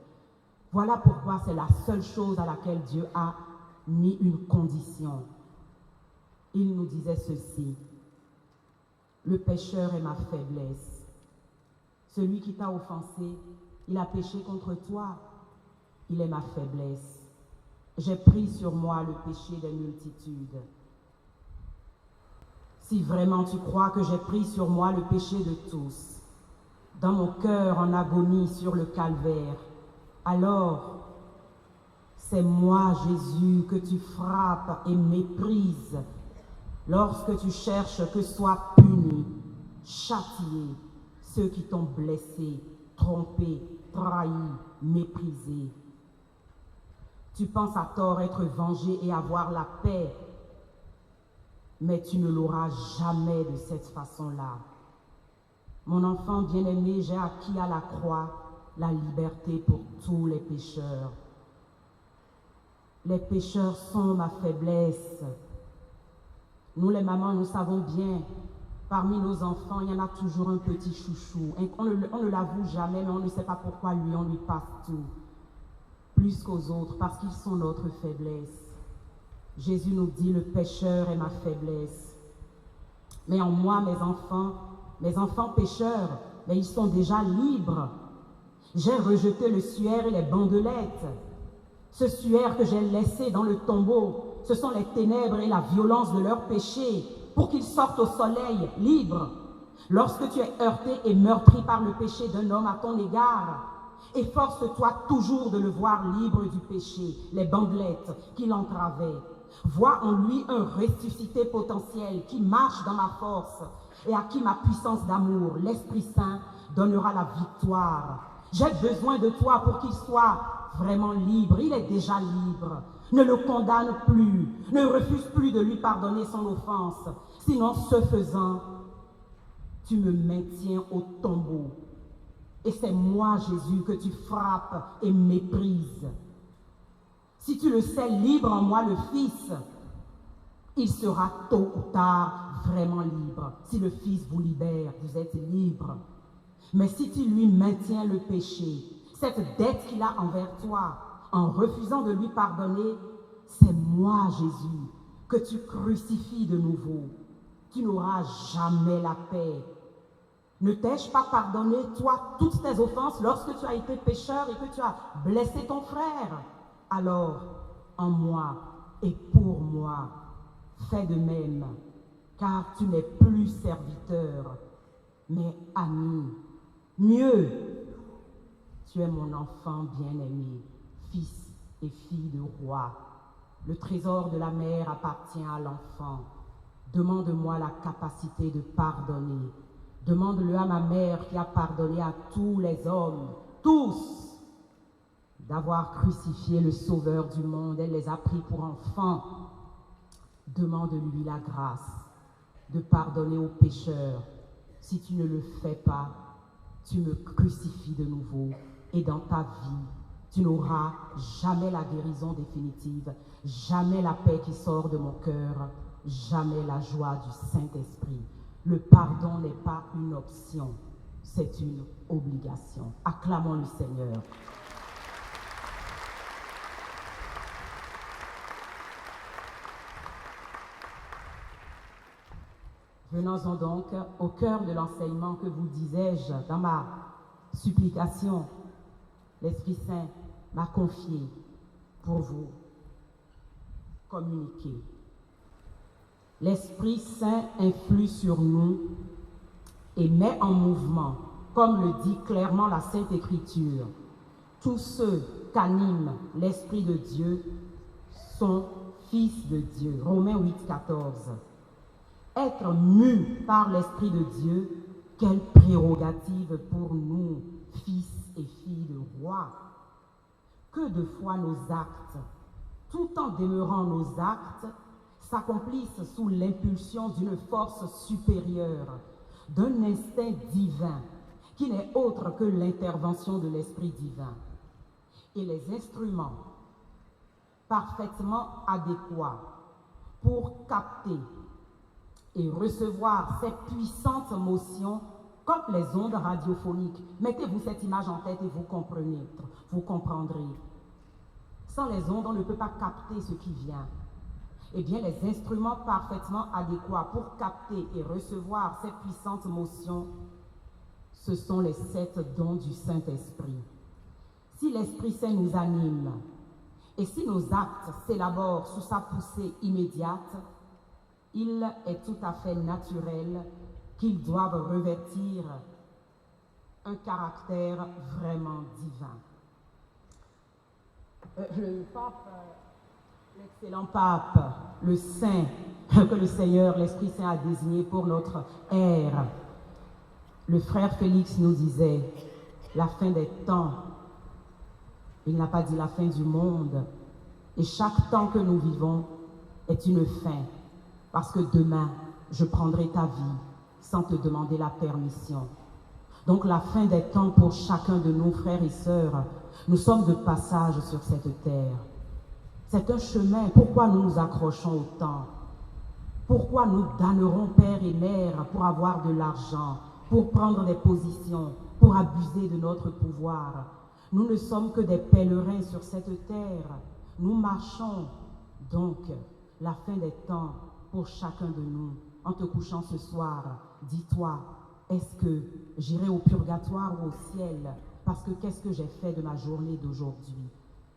Voilà pourquoi c'est la seule chose à laquelle Dieu a mis une condition. Il nous disait ceci: le pécheur est ma faiblesse. Celui qui t'a offensé, il a péché contre toi. Il est ma faiblesse. J'ai pris sur moi le péché des multitudes. Si vraiment tu crois que j'ai pris sur moi le péché de tous, dans mon cœur en agonie sur le calvaire, alors c'est moi, Jésus, que tu frappes et méprises lorsque tu cherches que soient punis, châtiés ceux qui t'ont blessé, trompé, trahi, méprisé. Tu penses à tort être vengé et avoir la paix, mais tu ne l'auras jamais de cette façon-là. Mon enfant bien-aimé, j'ai acquis à la croix la liberté pour tous les pécheurs. Les pécheurs sont ma faiblesse. Nous, les mamans, nous savons bien, parmi nos enfants, il y en a toujours un petit chouchou. On ne l'avoue jamais, mais on ne sait pas pourquoi lui, on lui passe tout. Plus qu'aux autres, parce qu'ils sont notre faiblesse. Jésus nous dit, le pécheur est ma faiblesse. Mais en moi, mes enfants pécheurs, mais ils sont déjà libres. J'ai rejeté le suaire et les bandelettes. Ce suaire que j'ai laissé dans le tombeau, ce sont les ténèbres et la violence de leurs péchés, pour qu'ils sortent au soleil libres. Lorsque tu es heurté et meurtri par le péché d'un homme à ton égard, efforce-toi toujours de le voir libre du péché, les bandelettes qui l'entravaient. Vois en lui un ressuscité potentiel qui marche dans ma force et à qui ma puissance d'amour, l'Esprit Saint, donnera la victoire. J'ai besoin de toi pour qu'il soit vraiment libre. Il est déjà libre. Ne le condamne plus. Ne refuse plus de lui pardonner son offense. Sinon, ce faisant, tu me maintiens au tombeau. Et c'est moi, Jésus, que tu frappes et méprises. Si tu le sais libre en moi, le Fils, il sera tôt ou tard vraiment libre. Si le Fils vous libère, vous êtes libre. Mais si tu lui maintiens le péché, cette dette qu'il a envers toi, en refusant de lui pardonner, c'est moi, Jésus, que tu crucifies de nouveau. Tu n'auras jamais la paix. Ne t'ai-je pas pardonné, toi, toutes tes offenses lorsque tu as été pécheur et que tu as blessé ton frère? Alors, en moi et pour moi, fais de même, car tu n'es plus serviteur, mais ami. Mieux, tu es mon enfant bien-aimé, fils et fille de roi. Le trésor de la mère appartient à l'enfant. Demande-moi la capacité de pardonner. Demande-le à ma mère qui a pardonné à tous les hommes, tous, d'avoir crucifié le Sauveur du monde. Elle les a pris pour enfants. Demande-lui la grâce de pardonner aux pécheurs. Si tu ne le fais pas, tu me crucifies de nouveau et dans ta vie, tu n'auras jamais la guérison définitive, jamais la paix qui sort de mon cœur, jamais la joie du Saint-Esprit. Le pardon n'est pas une option, c'est une obligation. Acclamons le Seigneur. Venons-en donc au cœur de l'enseignement que vous disais-je dans ma supplication. L'Esprit Saint m'a confié pour vous communiquer. L'Esprit Saint influe sur nous et met en mouvement, comme le dit clairement la Sainte Écriture. Tous ceux qu'anime l'Esprit de Dieu sont fils de Dieu. Romains 8, 14. Être mu par l'Esprit de Dieu, quelle prérogative pour nous, fils et filles de roi. Que de fois nos actes, tout en demeurant nos actes, s'accomplissent sous l'impulsion d'une force supérieure, d'un instinct divin, qui n'est autre que l'intervention de l'Esprit divin. Et les instruments parfaitement adéquats pour capter et recevoir ces puissantes motions comme les ondes radiophoniques. Mettez-vous cette image en tête et vous comprendrez. Sans les ondes, on ne peut pas capter ce qui vient. Eh bien, les instruments parfaitement adéquats pour capter et recevoir ces puissantes motions, ce sont les 7 dons du Saint-Esprit. Si l'Esprit Saint nous anime et si nos actes s'élaborent sous sa poussée immédiate, il est tout à fait naturel qu'ils doivent revêtir un caractère vraiment divin. Le pape, l'excellent pape, le saint, que le Seigneur, l'Esprit Saint a désigné pour notre ère, le frère Félix nous disait, la fin des temps, il n'a pas dit la fin du monde, et chaque temps que nous vivons est une fin, parce que demain, je prendrai ta vie sans te demander la permission. Donc la fin des temps pour chacun de nos frères et sœurs, nous sommes de passage sur cette terre. C'est un chemin. Pourquoi nous nous accrochons au temps? Pourquoi nous damnerons père et mère pour avoir de l'argent, pour prendre des positions, pour abuser de notre pouvoir? Nous ne sommes que des pèlerins sur cette terre. Nous marchons. Donc, la fin des temps pour chacun de nous. En te couchant ce soir, dis-toi, est-ce que j'irai au purgatoire ou au ciel? Parce que qu'est-ce que j'ai fait de ma journée d'aujourd'hui?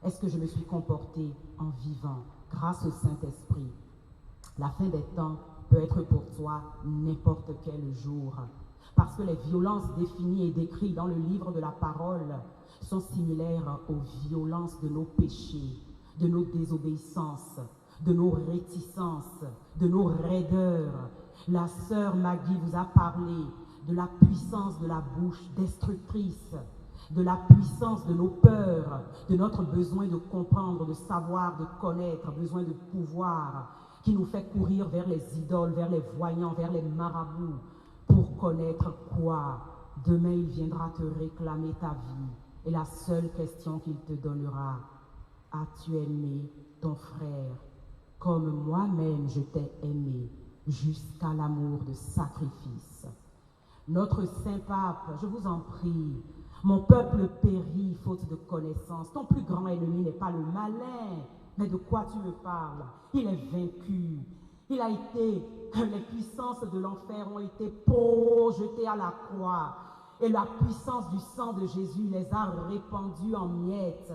Est-ce que je me suis comporté en vivant grâce au Saint-Esprit? La fin des temps peut être pour toi n'importe quel jour. Parce que les violences définies et décrites dans le livre de la parole sont similaires aux violences de nos péchés, de nos désobéissances, de nos réticences, de nos raideurs. La sœur Maggie vous a parlé de la puissance de la bouche destructrice, de la puissance de nos peurs, de notre besoin de comprendre, de savoir, de connaître, besoin de pouvoir, qui nous fait courir vers les idoles, vers les voyants, vers les marabouts, pour connaître quoi? Demain, il viendra te réclamer ta vie. Et la seule question qu'il te donnera, as-tu aimé ton frère comme moi-même je t'ai aimé, jusqu'à l'amour de sacrifice? Notre Saint-Pape, je vous en prie, mon peuple périt faute de connaissance. Ton plus grand ennemi n'est pas le malin, mais de quoi tu me parles? Il est vaincu. Il a été, les puissances de l'enfer ont été projetées à la croix. Et la puissance du sang de Jésus les a répandues en miettes.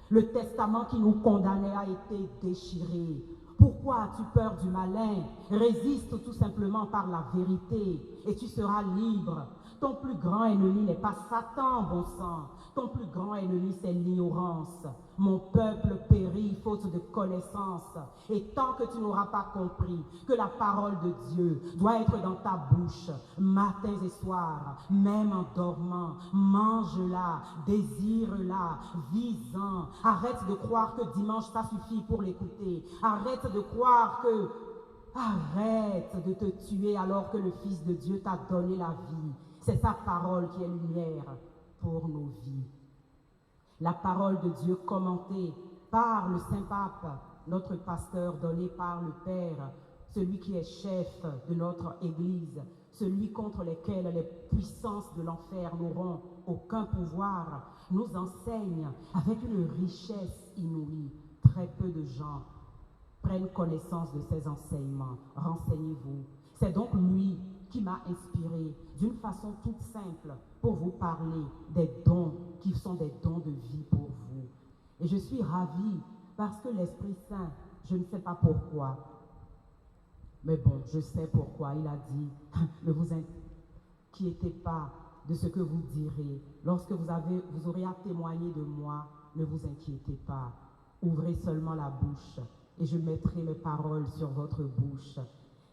Le testament qui nous condamnait a été déchiré. Pourquoi as-tu peur du malin? Résiste tout simplement par la vérité et tu seras libre. Ton plus grand ennemi n'est pas Satan, bon sang. Ton plus grand ennemi, c'est l'ignorance. Mon peuple périt faute de connaissance. Et tant que tu n'auras pas compris que la parole de Dieu doit être dans ta bouche, matins et soirs, même en dormant, mange-la, désire-la, vis-en. Arrête de croire que dimanche, ça suffit pour l'écouter. Arrête de croire que... Arrête de te tuer alors que le Fils de Dieu t'a donné la vie. C'est sa parole qui est lumière pour nos vies. La parole de Dieu commentée par le Saint-Pape, notre pasteur donné par le Père, celui qui est chef de notre Église, celui contre lequel les puissances de l'enfer n'auront aucun pouvoir, nous enseigne avec une richesse inouïe. Très peu de gens prennent connaissance de ces enseignements. Renseignez-vous. C'est donc lui qui m'a inspiré d'une façon toute simple pour vous parler des dons qui sont des dons de vie pour vous. Et je suis ravie parce que l'Esprit Saint, je ne sais pas pourquoi, mais bon, je sais pourquoi. Il a dit, ne vous inquiétez pas de ce que vous direz. Lorsque vous aurez à témoigner de moi, ne vous inquiétez pas. Ouvrez seulement la bouche et je mettrai mes paroles sur votre bouche.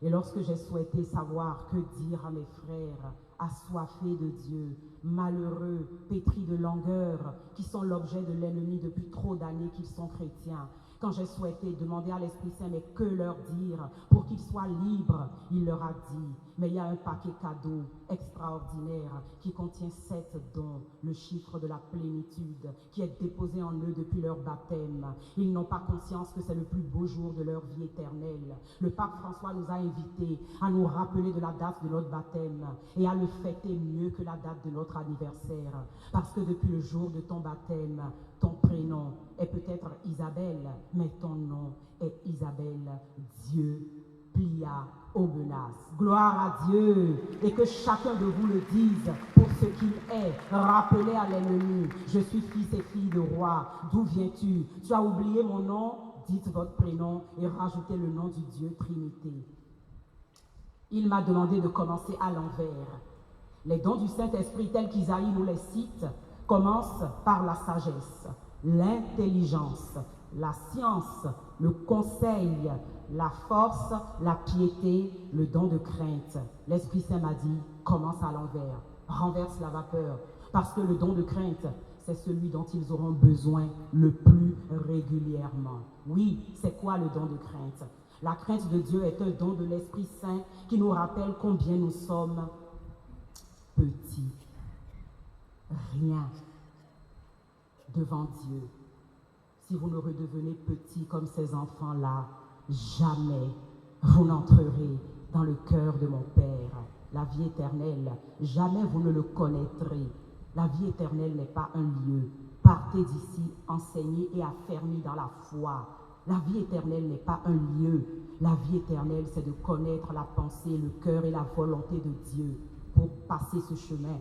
Et lorsque j'ai souhaité savoir que dire à mes frères assoiffés de Dieu, malheureux, pétris de langueur, qui sont l'objet de l'ennemi depuis trop d'années qu'ils sont chrétiens, quand j'ai souhaité demander à l'Esprit Saint, mais que leur dire pour qu'ils soient libres, il leur a dit, mais il y a un paquet cadeau extraordinaire qui contient 7 dons, le chiffre de la plénitude, qui est déposé en eux depuis leur baptême. Ils n'ont pas conscience que c'est le plus beau jour de leur vie éternelle. Le pape François nous a invités à nous rappeler de la date de notre baptême et à le fêter mieux que la date de notre anniversaire. Parce que depuis le jour de ton baptême, ton prénom est peut-être Isabelle, mais ton nom est Isabelle. Dieu plia aux menaces. Gloire à Dieu, et que chacun de vous le dise pour ce qu'il est. Rappelez à l'ennemi, je suis fils et fille de roi. D'où viens-tu? Tu as oublié mon nom? Dites votre prénom et rajoutez le nom du Dieu Trinité. Il m'a demandé de commencer à l'envers. Les dons du Saint-Esprit tels qu'Isaïe nous les cite commencent par la sagesse, l'intelligence, la science, le conseil, la force, la piété, le don de crainte. L'Esprit Saint m'a dit, commence à l'envers, renverse la vapeur, parce que le don de crainte, c'est celui dont ils auront besoin le plus régulièrement. Oui, c'est quoi le don de crainte? La crainte de Dieu est un don de l'Esprit Saint qui nous rappelle combien nous sommes petits. Rien devant Dieu. Si vous ne redevenez petit comme ces enfants-là, jamais vous n'entrerez dans le cœur de mon Père. La vie éternelle, jamais vous ne le connaîtrez. La vie éternelle n'est pas un lieu. Partez d'ici, enseignez et affermis dans la foi. La vie éternelle n'est pas un lieu. La vie éternelle, c'est de connaître la pensée, le cœur et la volonté de Dieu pour passer ce chemin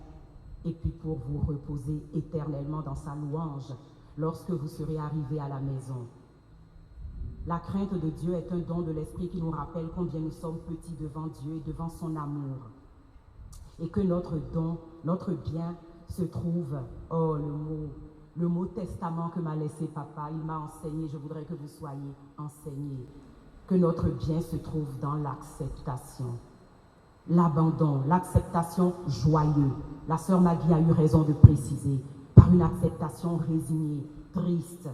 et puis pour vous reposer éternellement dans sa louange lorsque vous serez arrivés à la maison. La crainte de Dieu est un don de l'Esprit qui nous rappelle combien nous sommes petits devant Dieu et devant son amour. Et que notre don, notre bien se trouve, oh le mot testament que m'a laissé papa, il m'a enseigné, je voudrais que vous soyez enseignés, que notre bien se trouve dans l'acceptation. L'abandon, l'acceptation joyeuse. La sœur Maggie a eu raison de préciser, par une acceptation résignée, triste.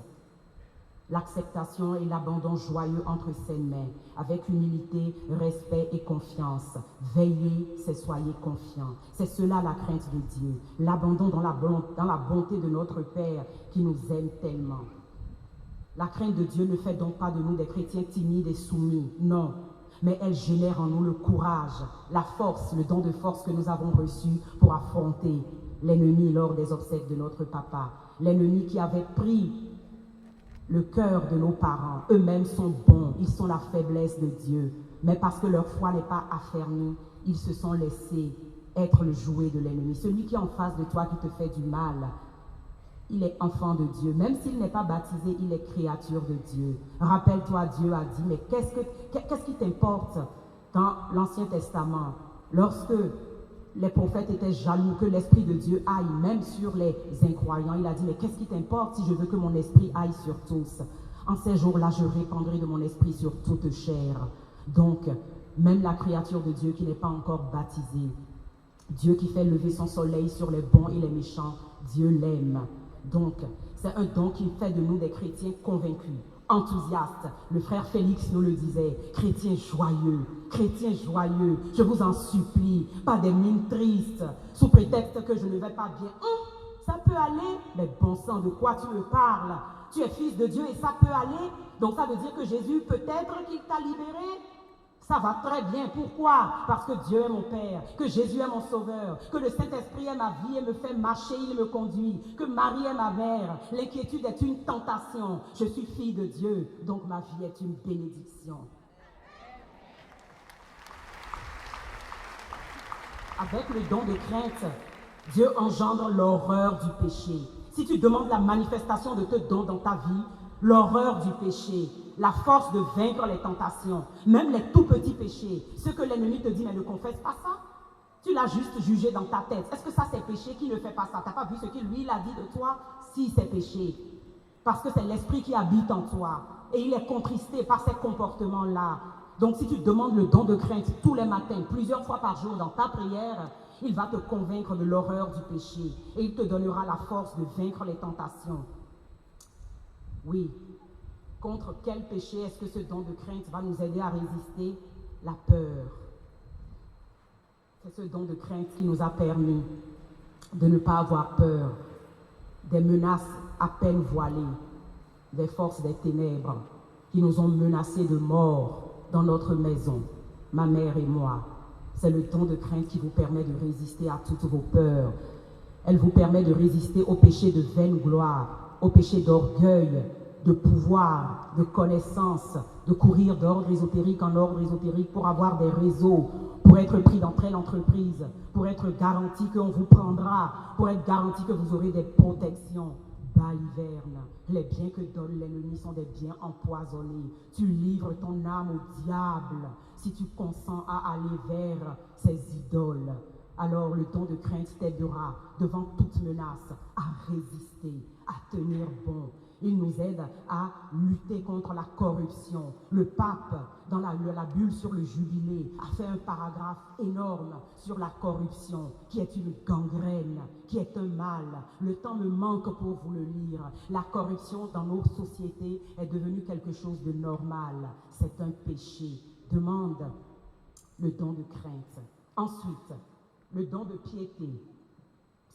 L'acceptation et l'abandon joyeux entre ses mains, avec humilité, respect et confiance. Veillez, c'est soyez confiants. C'est cela la crainte de Dieu, l'abandon dans la bonté de notre Père qui nous aime tellement. La crainte de Dieu ne fait donc pas de nous des chrétiens timides et soumis, non. Mais elle génère en nous le courage, la force, le don de force que nous avons reçu pour affronter l'ennemi lors des obsèques de notre papa. L'ennemi qui avait pris le cœur de nos parents. Eux-mêmes sont bons, ils sont la faiblesse de Dieu. Mais parce que leur foi n'est pas affermie, ils se sont laissés être le jouet de l'ennemi. Celui qui est en face de toi, qui te fait du mal, il est enfant de Dieu. Même s'il n'est pas baptisé, il est créature de Dieu. Rappelle-toi, Dieu a dit, mais qu'est-ce qui t'importe dans l'Ancien Testament, lorsque les prophètes étaient jaloux que l'Esprit de Dieu aille même sur les incroyants. Il a dit, mais qu'est-ce qui t'importe si je veux que mon esprit aille sur tous? En ces jours-là, je répandrai de mon esprit sur toute chair. Donc, même la créature de Dieu qui n'est pas encore baptisée, Dieu qui fait lever son soleil sur les bons et les méchants, Dieu l'aime. Donc, c'est un don qui fait de nous des chrétiens convaincus, enthousiaste. Le frère Félix nous le disait, chrétien joyeux, je vous en supplie, pas des mines tristes, sous prétexte que je ne vais pas bien. Ça peut aller, mais bon sang, de quoi tu me parles? Tu es fils de Dieu et ça peut aller. Donc ça veut dire que Jésus, peut-être qu'il t'a libéré. Ça va très bien. Pourquoi? Parce que Dieu est mon Père, que Jésus est mon Sauveur, que le Saint-Esprit est ma vie et me fait marcher, il me conduit, que Marie est ma mère. L'inquiétude est une tentation. Je suis fille de Dieu, donc ma vie est une bénédiction. Avec le don de crainte, Dieu engendre l'horreur du péché. Si tu demandes la manifestation de ce don dans ta vie, l'horreur du péché, la force de vaincre les tentations, même les tout petits péchés, ce que l'ennemi te dit, mais ne confesse pas ça. Tu l'as juste jugé dans ta tête. Est-ce que ça c'est péché? Qui ne fait pas ça? Tu n'as pas vu ce qu'il lui a dit de toi? Si, c'est péché. Parce que c'est l'esprit qui habite en toi. Et il est contristé par ces comportements-là. Donc si tu demandes le don de crainte tous les matins, plusieurs fois par jour dans ta prière, il va te convaincre de l'horreur du péché. Et il te donnera la force de vaincre les tentations. Oui. Contre quel péché est-ce que ce don de crainte va nous aider à résister? La peur. C'est ce don de crainte qui nous a permis de ne pas avoir peur des menaces à peine voilées, des forces des ténèbres qui nous ont menacés de mort dans notre maison, ma mère et moi. C'est le don de crainte qui vous permet de résister à toutes vos peurs. Elle vous permet de résister au péché de vaine gloire, au péché d'orgueil, de pouvoir, de connaissance, de courir d'ordre ésotérique en ordre ésotérique pour avoir des réseaux, pour être pris dans telle entreprise, pour être garanti qu'on vous prendra, pour être garanti que vous aurez des protections. Baliverne, les biens que donne l'ennemi sont des biens empoisonnés. Tu livres ton âme au diable si tu consens à aller vers ces idoles. Alors le don de crainte t'aidera devant toute menace à résister, à tenir bon. Il nous aide à lutter contre la corruption. Le pape, dans la bulle sur le jubilé, a fait un paragraphe énorme sur la corruption, qui est une gangrène, qui est un mal. Le temps me manque pour vous le lire. La corruption dans nos sociétés est devenue quelque chose de normal. C'est un péché. Demande le don de crainte. Ensuite, le don de piété.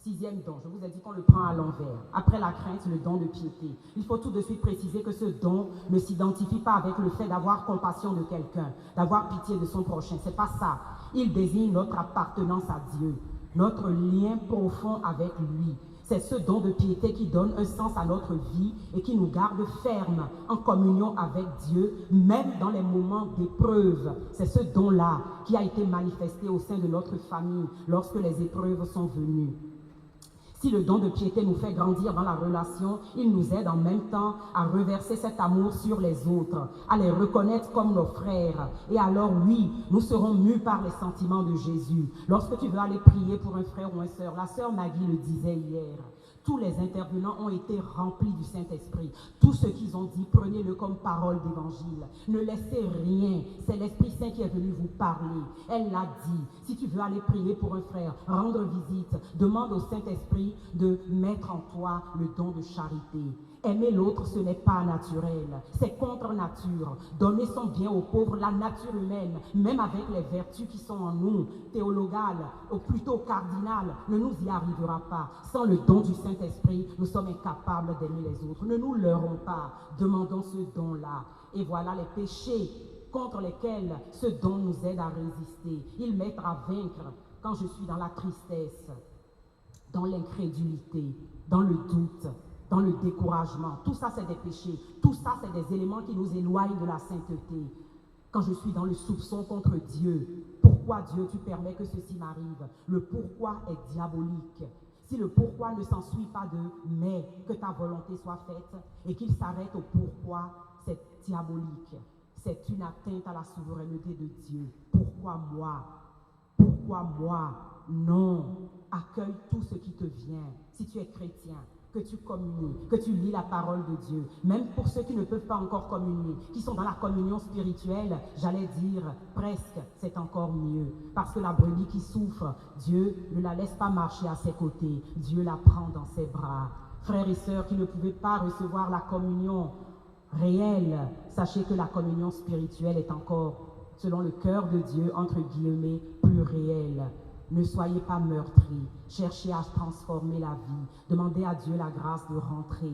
6e don, je vous ai dit qu'on le prend à l'envers. Après la crainte, le don de piété. Il faut tout de suite préciser que ce don ne s'identifie pas avec le fait d'avoir compassion de quelqu'un, d'avoir pitié de son prochain. C'est pas ça. Il désigne notre appartenance à Dieu, notre lien profond avec lui. C'est ce don de piété qui donne un sens à notre vie et qui nous garde fermes en communion avec Dieu, même dans les moments d'épreuve. C'est ce don-là qui a été manifesté au sein de notre famille lorsque les épreuves sont venues. Si le don de piété nous fait grandir dans la relation, il nous aide en même temps à reverser cet amour sur les autres, à les reconnaître comme nos frères. Et alors oui, nous serons mus par les sentiments de Jésus. Lorsque tu veux aller prier pour un frère ou une sœur, la sœur Maggie le disait hier, tous les intervenants ont été remplis du Saint-Esprit. Tout ce qu'ils ont dit, prenez-le comme parole d'évangile. Ne laissez rien. C'est l'Esprit Saint qui est venu vous parler. Elle l'a dit. Si tu veux aller prier pour un frère, rendre visite, demande au Saint-Esprit de mettre en toi le don de charité. Aimer l'autre, ce n'est pas naturel, c'est contre nature. Donner son bien aux pauvres, la nature humaine, même avec les vertus qui sont en nous, théologales, ou plutôt cardinales, ne nous y arrivera pas. Sans le don du Saint-Esprit, nous sommes incapables d'aimer les autres. Ne nous leurrons pas, demandons ce don-là. Et voilà les péchés contre lesquels ce don nous aide à résister. Il m'aide à vaincre quand je suis dans la tristesse, dans l'incrédulité, dans le doute, dans le découragement. Tout ça, c'est des péchés. Tout ça, c'est des éléments qui nous éloignent de la sainteté. Quand je suis dans le soupçon contre Dieu, pourquoi Dieu, tu permets que ceci m'arrive? Le pourquoi est diabolique. Si le pourquoi ne s'ensuit pas de « mais que ta volonté soit faite » et qu'il s'arrête au pourquoi, c'est diabolique. C'est une atteinte à la souveraineté de Dieu. Pourquoi moi? Pourquoi moi? Non. Accueille tout ce qui te vient. Si tu es chrétien, que tu communies, que tu lis la parole de Dieu. Même pour ceux qui ne peuvent pas encore communier, qui sont dans la communion spirituelle, j'allais dire presque, c'est encore mieux. Parce que la brebis qui souffre, Dieu ne la laisse pas marcher à ses côtés. Dieu la prend dans ses bras. Frères et sœurs qui ne pouvaient pas recevoir la communion réelle, sachez que la communion spirituelle est encore, selon le cœur de Dieu, entre guillemets, plus réelle. Ne soyez pas meurtris, cherchez à transformer la vie, demandez à Dieu la grâce de rentrer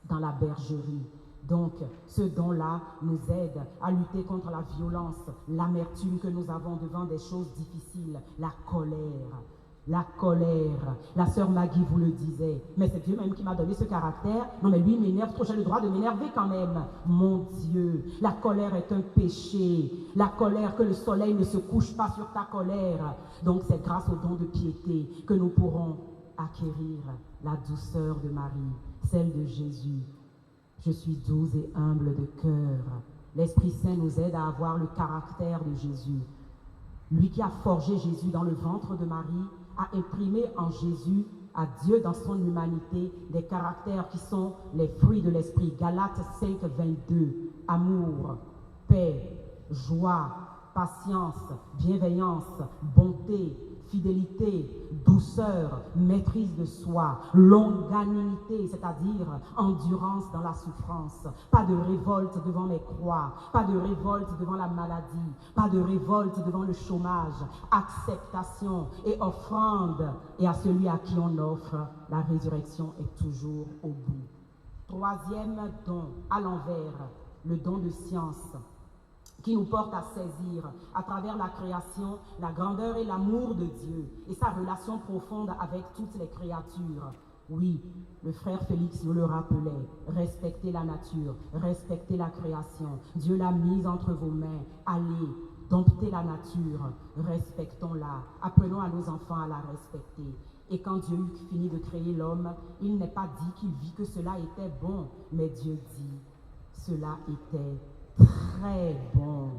dans la bergerie. Donc, ce don-là nous aide à lutter contre la violence, l'amertume que nous avons devant des choses difficiles, la colère. La colère. La sœur Maggie vous le disait. Mais c'est Dieu même qui m'a donné ce caractère. Non, mais lui m'énerve trop, j'ai le droit de m'énerver quand même. Mon Dieu, la colère est un péché. La colère, que le soleil ne se couche pas sur ta colère. Donc c'est grâce au don de piété que nous pourrons acquérir la douceur de Marie, celle de Jésus. Je suis douce et humble de cœur. L'Esprit Saint nous aide à avoir le caractère de Jésus. Lui qui a forgé Jésus dans le ventre de Marie, a imprimé en Jésus, à Dieu dans son humanité, des caractères qui sont les fruits de l'Esprit. Galates 5, 22. Amour, paix, joie, patience, bienveillance, bonté, fidélité, douceur, maîtrise de soi, longanimité, c'est-à-dire endurance dans la souffrance. Pas de révolte devant mes croix, pas de révolte devant la maladie, pas de révolte devant le chômage, acceptation et offrande. Et à celui à qui on offre, la résurrection est toujours au bout. Troisième don, à l'envers, le don de science, qui nous porte à saisir, à travers la création, la grandeur et l'amour de Dieu et sa relation profonde avec toutes les créatures. Oui, le frère Félix nous le rappelait, respectez la nature, respectez la création. Dieu l'a mise entre vos mains. Allez, domptez la nature, respectons-la, apprenons à nos enfants à la respecter. Et quand Dieu eut fini de créer l'homme, il n'est pas dit qu'il vit que cela était bon, mais Dieu dit, cela était très bon.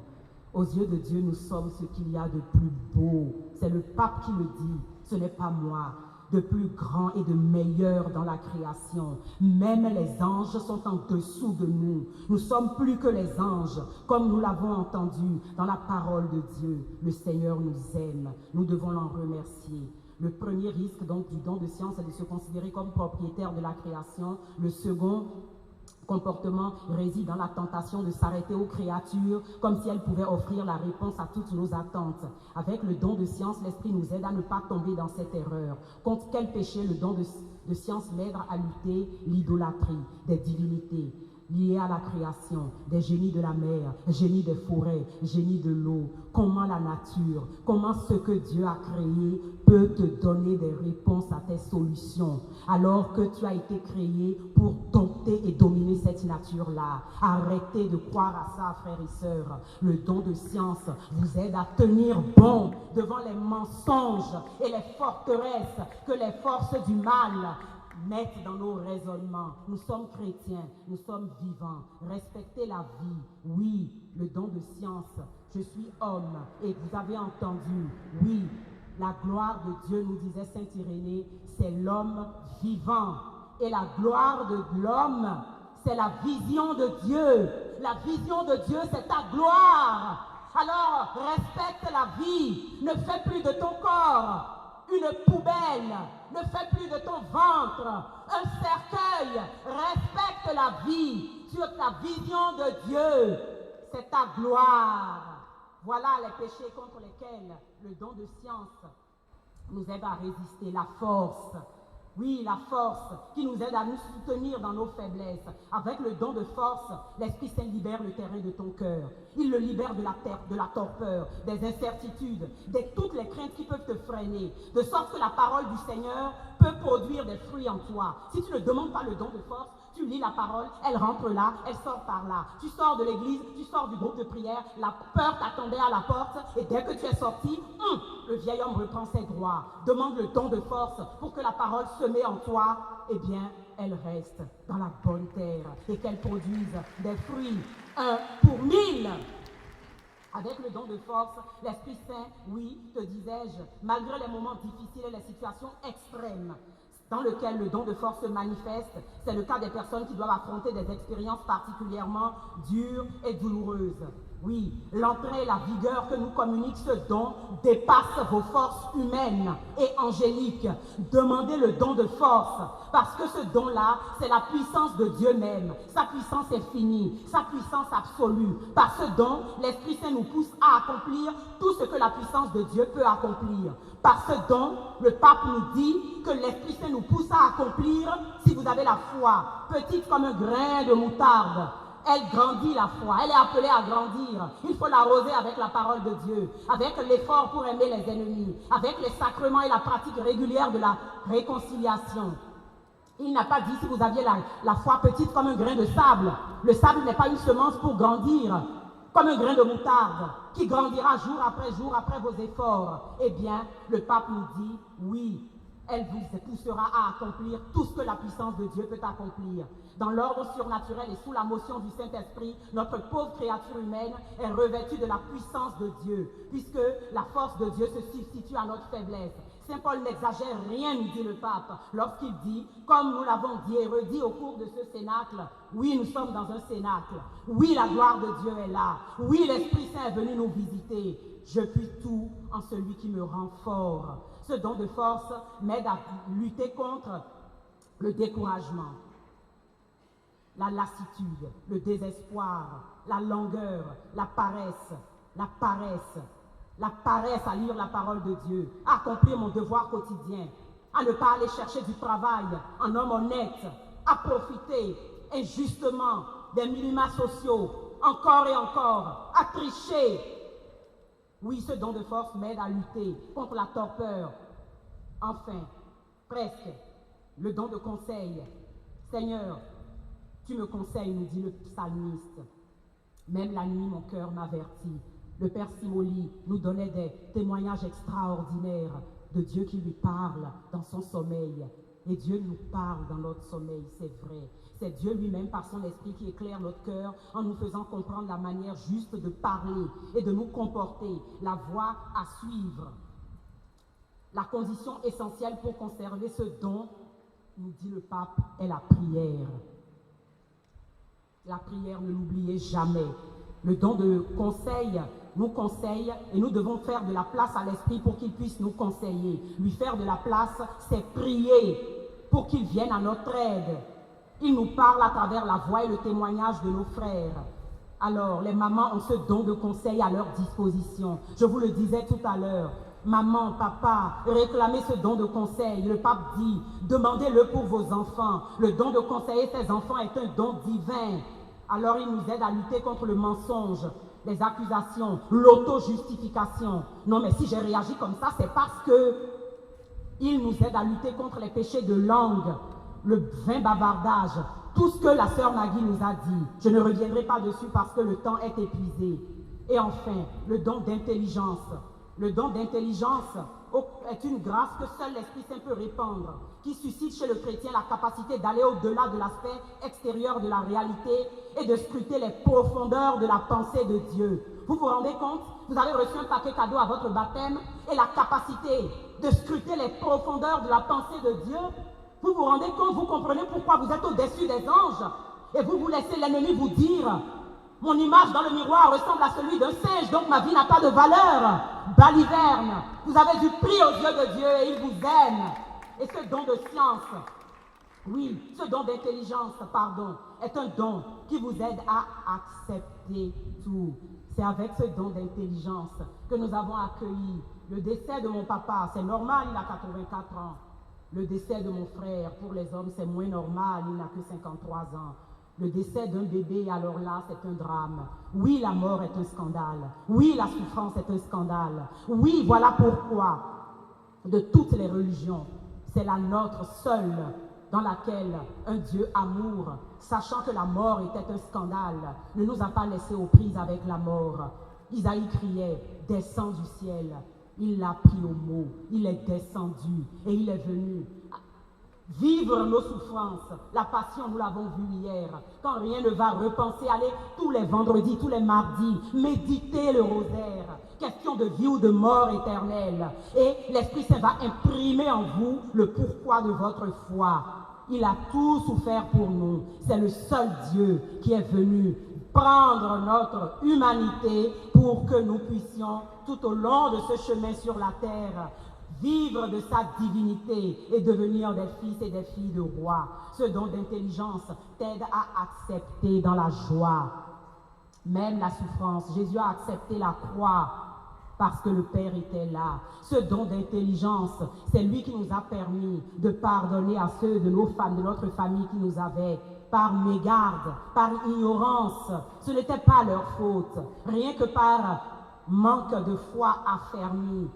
Aux yeux de Dieu, nous sommes ce qu'il y a de plus beau. C'est le pape qui le dit, ce n'est pas moi. De plus grand et de meilleur dans la création. Même les anges sont en dessous de nous. Nous sommes plus que les anges, comme nous l'avons entendu dans la parole de Dieu. Le Seigneur nous aime. Nous devons l'en remercier. Le premier risque donc du don de science est de se considérer comme propriétaire de la création. Le second comportement réside dans la tentation de s'arrêter aux créatures comme si elles pouvaient offrir la réponse à toutes nos attentes. Avec le don de science, l'Esprit nous aide à ne pas tomber dans cette erreur. Contre quel péché le don de science m'aide à lutter? L'idolâtrie des divinités liées à la création, des génies de la mer, génies des forêts, génies de l'eau. Comment la nature, comment ce que Dieu a créé peut te donner des réponses à tes solutions, alors que tu as été créé pour dompter et dominer cette nature-là. Arrêtez de croire à ça, frères et sœurs. Le don de science vous aide à tenir bon devant les mensonges et les forteresses que les forces du mal mettre dans nos raisonnements. Nous sommes chrétiens, nous sommes vivants. Respectez la vie. Oui, le don de science. Je suis homme et vous avez entendu. Oui, la gloire de Dieu, nous disait saint Irénée, c'est l'homme vivant. Et la gloire de l'homme, c'est la vision de Dieu. La vision de Dieu, c'est ta gloire. Alors, respecte la vie. Ne fais plus de ton corps une poubelle. Ne fais plus de ton ventre un cercueil. Respecte la vie sur la vision de Dieu. C'est ta gloire. Voilà les péchés contre lesquels le don de science nous aide à résister. La force. Oui, la force qui nous aide à nous soutenir dans nos faiblesses. Avec le don de force, l'Esprit Saint libère le terrain de ton cœur. Il le libère de la torpeur, des incertitudes, de toutes les craintes qui peuvent te freiner, de sorte que la parole du Seigneur peut produire des fruits en toi. Si tu ne demandes pas le don de force, tu lis la parole, elle rentre là, elle sort par là. Tu sors de l'église, tu sors du groupe de prière, la peur t'attendait à la porte et dès que tu es sorti, le vieil homme reprend ses droits. Demande le don de force pour que la parole semée en toi, eh bien, elle reste dans la bonne terre et qu'elle produise des fruits, 1 pour 1000. Avec le don de force, l'Esprit Saint, oui, te disais-je, malgré les moments difficiles et les situations extrêmes, dans lequel le don de force se manifeste, c'est le cas des personnes qui doivent affronter des expériences particulièrement dures et douloureuses. Oui, l'entrain et la vigueur que nous communique ce don dépasse vos forces humaines et angéliques. Demandez le don de force, parce que ce don-là, c'est la puissance de Dieu même. Sa puissance est finie, sa puissance absolue. Par ce don, l'Esprit Saint nous pousse à accomplir tout ce que la puissance de Dieu peut accomplir. Par ce don, le pape nous dit que l'Esprit Saint nous pousse à accomplir, si vous avez la foi, petite comme un grain de moutarde. Elle grandit la foi, elle est appelée à grandir. Il faut l'arroser avec la parole de Dieu, avec l'effort pour aimer les ennemis, avec les sacrements et la pratique régulière de la réconciliation. Il n'a pas dit si vous aviez la foi petite comme un grain de sable. Le sable n'est pas une semence pour grandir, comme un grain de moutarde, qui grandira jour après vos efforts. Eh bien, le pape nous dit, oui, elle vous poussera à accomplir tout ce que la puissance de Dieu peut accomplir. Dans l'ordre surnaturel et sous la motion du Saint-Esprit, notre pauvre créature humaine est revêtue de la puissance de Dieu, puisque la force de Dieu se substitue à notre faiblesse. Saint Paul n'exagère rien, nous dit le pape, lorsqu'il dit, comme nous l'avons dit et redit au cours de ce cénacle, oui, nous sommes dans un cénacle, oui, la gloire de Dieu est là, oui, l'Esprit Saint est venu nous visiter. Je puis tout en celui qui me rend fort. Ce don de force m'aide à lutter contre le découragement, la lassitude, le désespoir, la langueur, la paresse à lire la parole de Dieu, à accomplir mon devoir quotidien, à ne pas aller chercher du travail en homme honnête, à profiter injustement des minima sociaux, encore et encore, à tricher. Oui, ce don de force m'aide à lutter contre la torpeur. Enfin, presque, le don de conseil. Seigneur, tu me conseilles, nous dit le psalmiste. Même la nuit, mon cœur m'avertit. Le Père Simoli nous donnait des témoignages extraordinaires de Dieu qui lui parle dans son sommeil. Et Dieu nous parle dans notre sommeil, c'est vrai. C'est Dieu lui-même par son esprit qui éclaire notre cœur en nous faisant comprendre la manière juste de parler et de nous comporter, la voie à suivre. La condition essentielle pour conserver ce don, nous dit le pape, est la prière. La prière, ne l'oubliez jamais. Le don de conseil nous conseille et nous devons faire de la place à l'esprit pour qu'il puisse nous conseiller. Lui faire de la place, c'est prier pour qu'il vienne à notre aide. Il nous parle à travers la voix et le témoignage de nos frères. Alors, les mamans ont ce don de conseil à leur disposition. Je vous le disais tout à l'heure. Maman, papa, réclamez ce don de conseil. Le pape dit, demandez-le pour vos enfants. Le don de conseiller ses enfants est un don divin. Alors, il nous aide à lutter contre le mensonge, les accusations, l'auto-justification. Non, mais si j'ai réagi comme ça, c'est parce que il nous aide à lutter contre les péchés de langue, le vain bavardage, tout ce que la sœur Maggie nous a dit. Je ne reviendrai pas dessus parce que le temps est épuisé. Et enfin, le don d'intelligence. Le don d'intelligence est une grâce que seul l'Esprit Saint peut répandre, qui suscite chez le chrétien la capacité d'aller au-delà de l'aspect extérieur de la réalité et de scruter les profondeurs de la pensée de Dieu. Vous vous rendez compte? Vous avez reçu un paquet cadeau à votre baptême et la capacité de scruter les profondeurs de la pensée de Dieu. Vous vous rendez compte? Vous comprenez pourquoi vous êtes au-dessus des anges et vous laissez l'ennemi vous dire: mon image dans le miroir ressemble à celui d'un singe, donc ma vie n'a pas de valeur. Baliverne, vous avez du prix aux yeux de Dieu et il vous aime. Et ce don de science, oui, ce don d'intelligence, pardon, est un don qui vous aide à accepter tout. C'est avec ce don d'intelligence que nous avons accueilli le décès de mon papa. C'est normal, il a 84 ans. Le décès de mon frère, pour les hommes, c'est moins normal, il n'a que 53 ans. Le décès d'un bébé, alors là, c'est un drame. Oui, la mort est un scandale. Oui, la souffrance est un scandale. Oui, voilà pourquoi, de toutes les religions, c'est la nôtre seule dans laquelle un Dieu amour, sachant que la mort était un scandale, ne nous a pas laissés aux prises avec la mort. Isaïe criait: descends du ciel. Il l'a pris au mot. Il est descendu et il est venu vivre nos souffrances. La passion, nous l'avons vu hier. Quand rien ne va, repenser, aller tous les vendredis, tous les mardis, méditer le rosaire. Question de vie ou de mort éternelle. Et l'Esprit Saint va imprimer en vous le pourquoi de votre foi. Il a tout souffert pour nous. C'est le seul Dieu qui est venu prendre notre humanité pour que nous puissions, tout au long de ce chemin sur la terre, vivre de sa divinité et devenir des fils et des filles de roi. Ce don d'intelligence t'aide à accepter dans la joie, même la souffrance. Jésus a accepté la croix parce que le Père était là. Ce don d'intelligence, c'est lui qui nous a permis de pardonner à ceux de nos femmes, de notre famille qui nous avaient par mégarde, par ignorance. Ce n'était pas leur faute, rien que par manque de foi affermie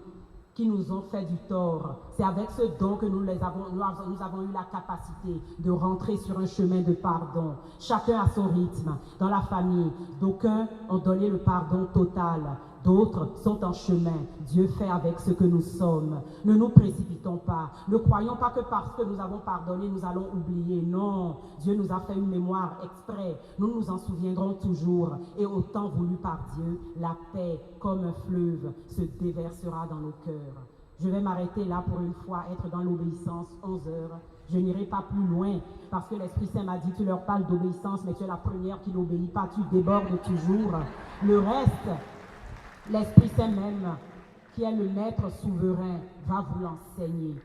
qui nous ont fait du tort. C'est avec ce don que nous avons eu la capacité de rentrer sur un chemin de pardon. Chacun à son rythme. Dans la famille, d'aucuns ont donné le pardon total. D'autres sont en chemin. Dieu fait avec ce que nous sommes. Ne nous précipitons pas. Ne croyons pas que parce que nous avons pardonné, nous allons oublier. Non, Dieu nous a fait une mémoire exprès. Nous nous en souviendrons toujours. Et au temps voulu par Dieu, la paix, comme un fleuve, se déversera dans nos cœurs. Je vais m'arrêter là pour une fois, être dans l'obéissance, 11 heures. Je n'irai pas plus loin parce que l'Esprit Saint m'a dit, tu leur parles d'obéissance, mais tu es la première qui n'obéit pas, tu débordes toujours. Le reste, l'Esprit Saint même, qui est le maître souverain, va vous l'enseigner.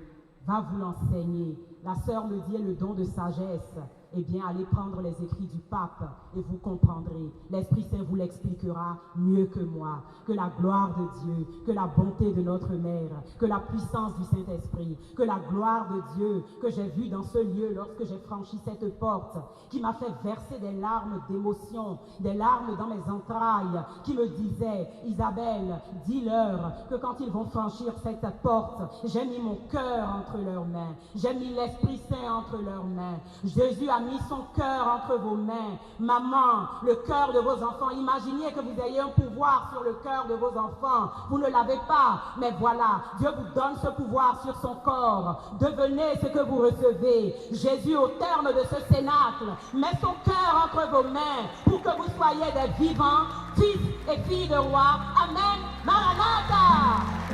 Va vous l'enseigner. La sœur me dit le don de sagesse. Eh bien, allez prendre les écrits du pape et vous comprendrez. L'Esprit Saint vous l'expliquera mieux que moi. Que la gloire de Dieu, que la bonté de notre Mère, que la puissance du Saint-Esprit, que la gloire de Dieu que j'ai vue dans ce lieu lorsque j'ai franchi cette porte, qui m'a fait verser des larmes d'émotion, des larmes dans mes entrailles, qui me disaient, Isabelle, dis-leur que quand ils vont franchir cette porte, j'ai mis mon cœur entre leurs mains, j'ai mis l'Esprit Saint entre leurs mains. Jésus a mis son cœur entre vos mains. Maman, le cœur de vos enfants. Imaginez que vous ayez un pouvoir sur le cœur de vos enfants. Vous ne l'avez pas, mais voilà, Dieu vous donne ce pouvoir sur son corps. Devenez ce que vous recevez. Jésus, au terme de ce cénacle, met son cœur entre vos mains pour que vous soyez des vivants, fils et filles de roi. Amen. Maranatha.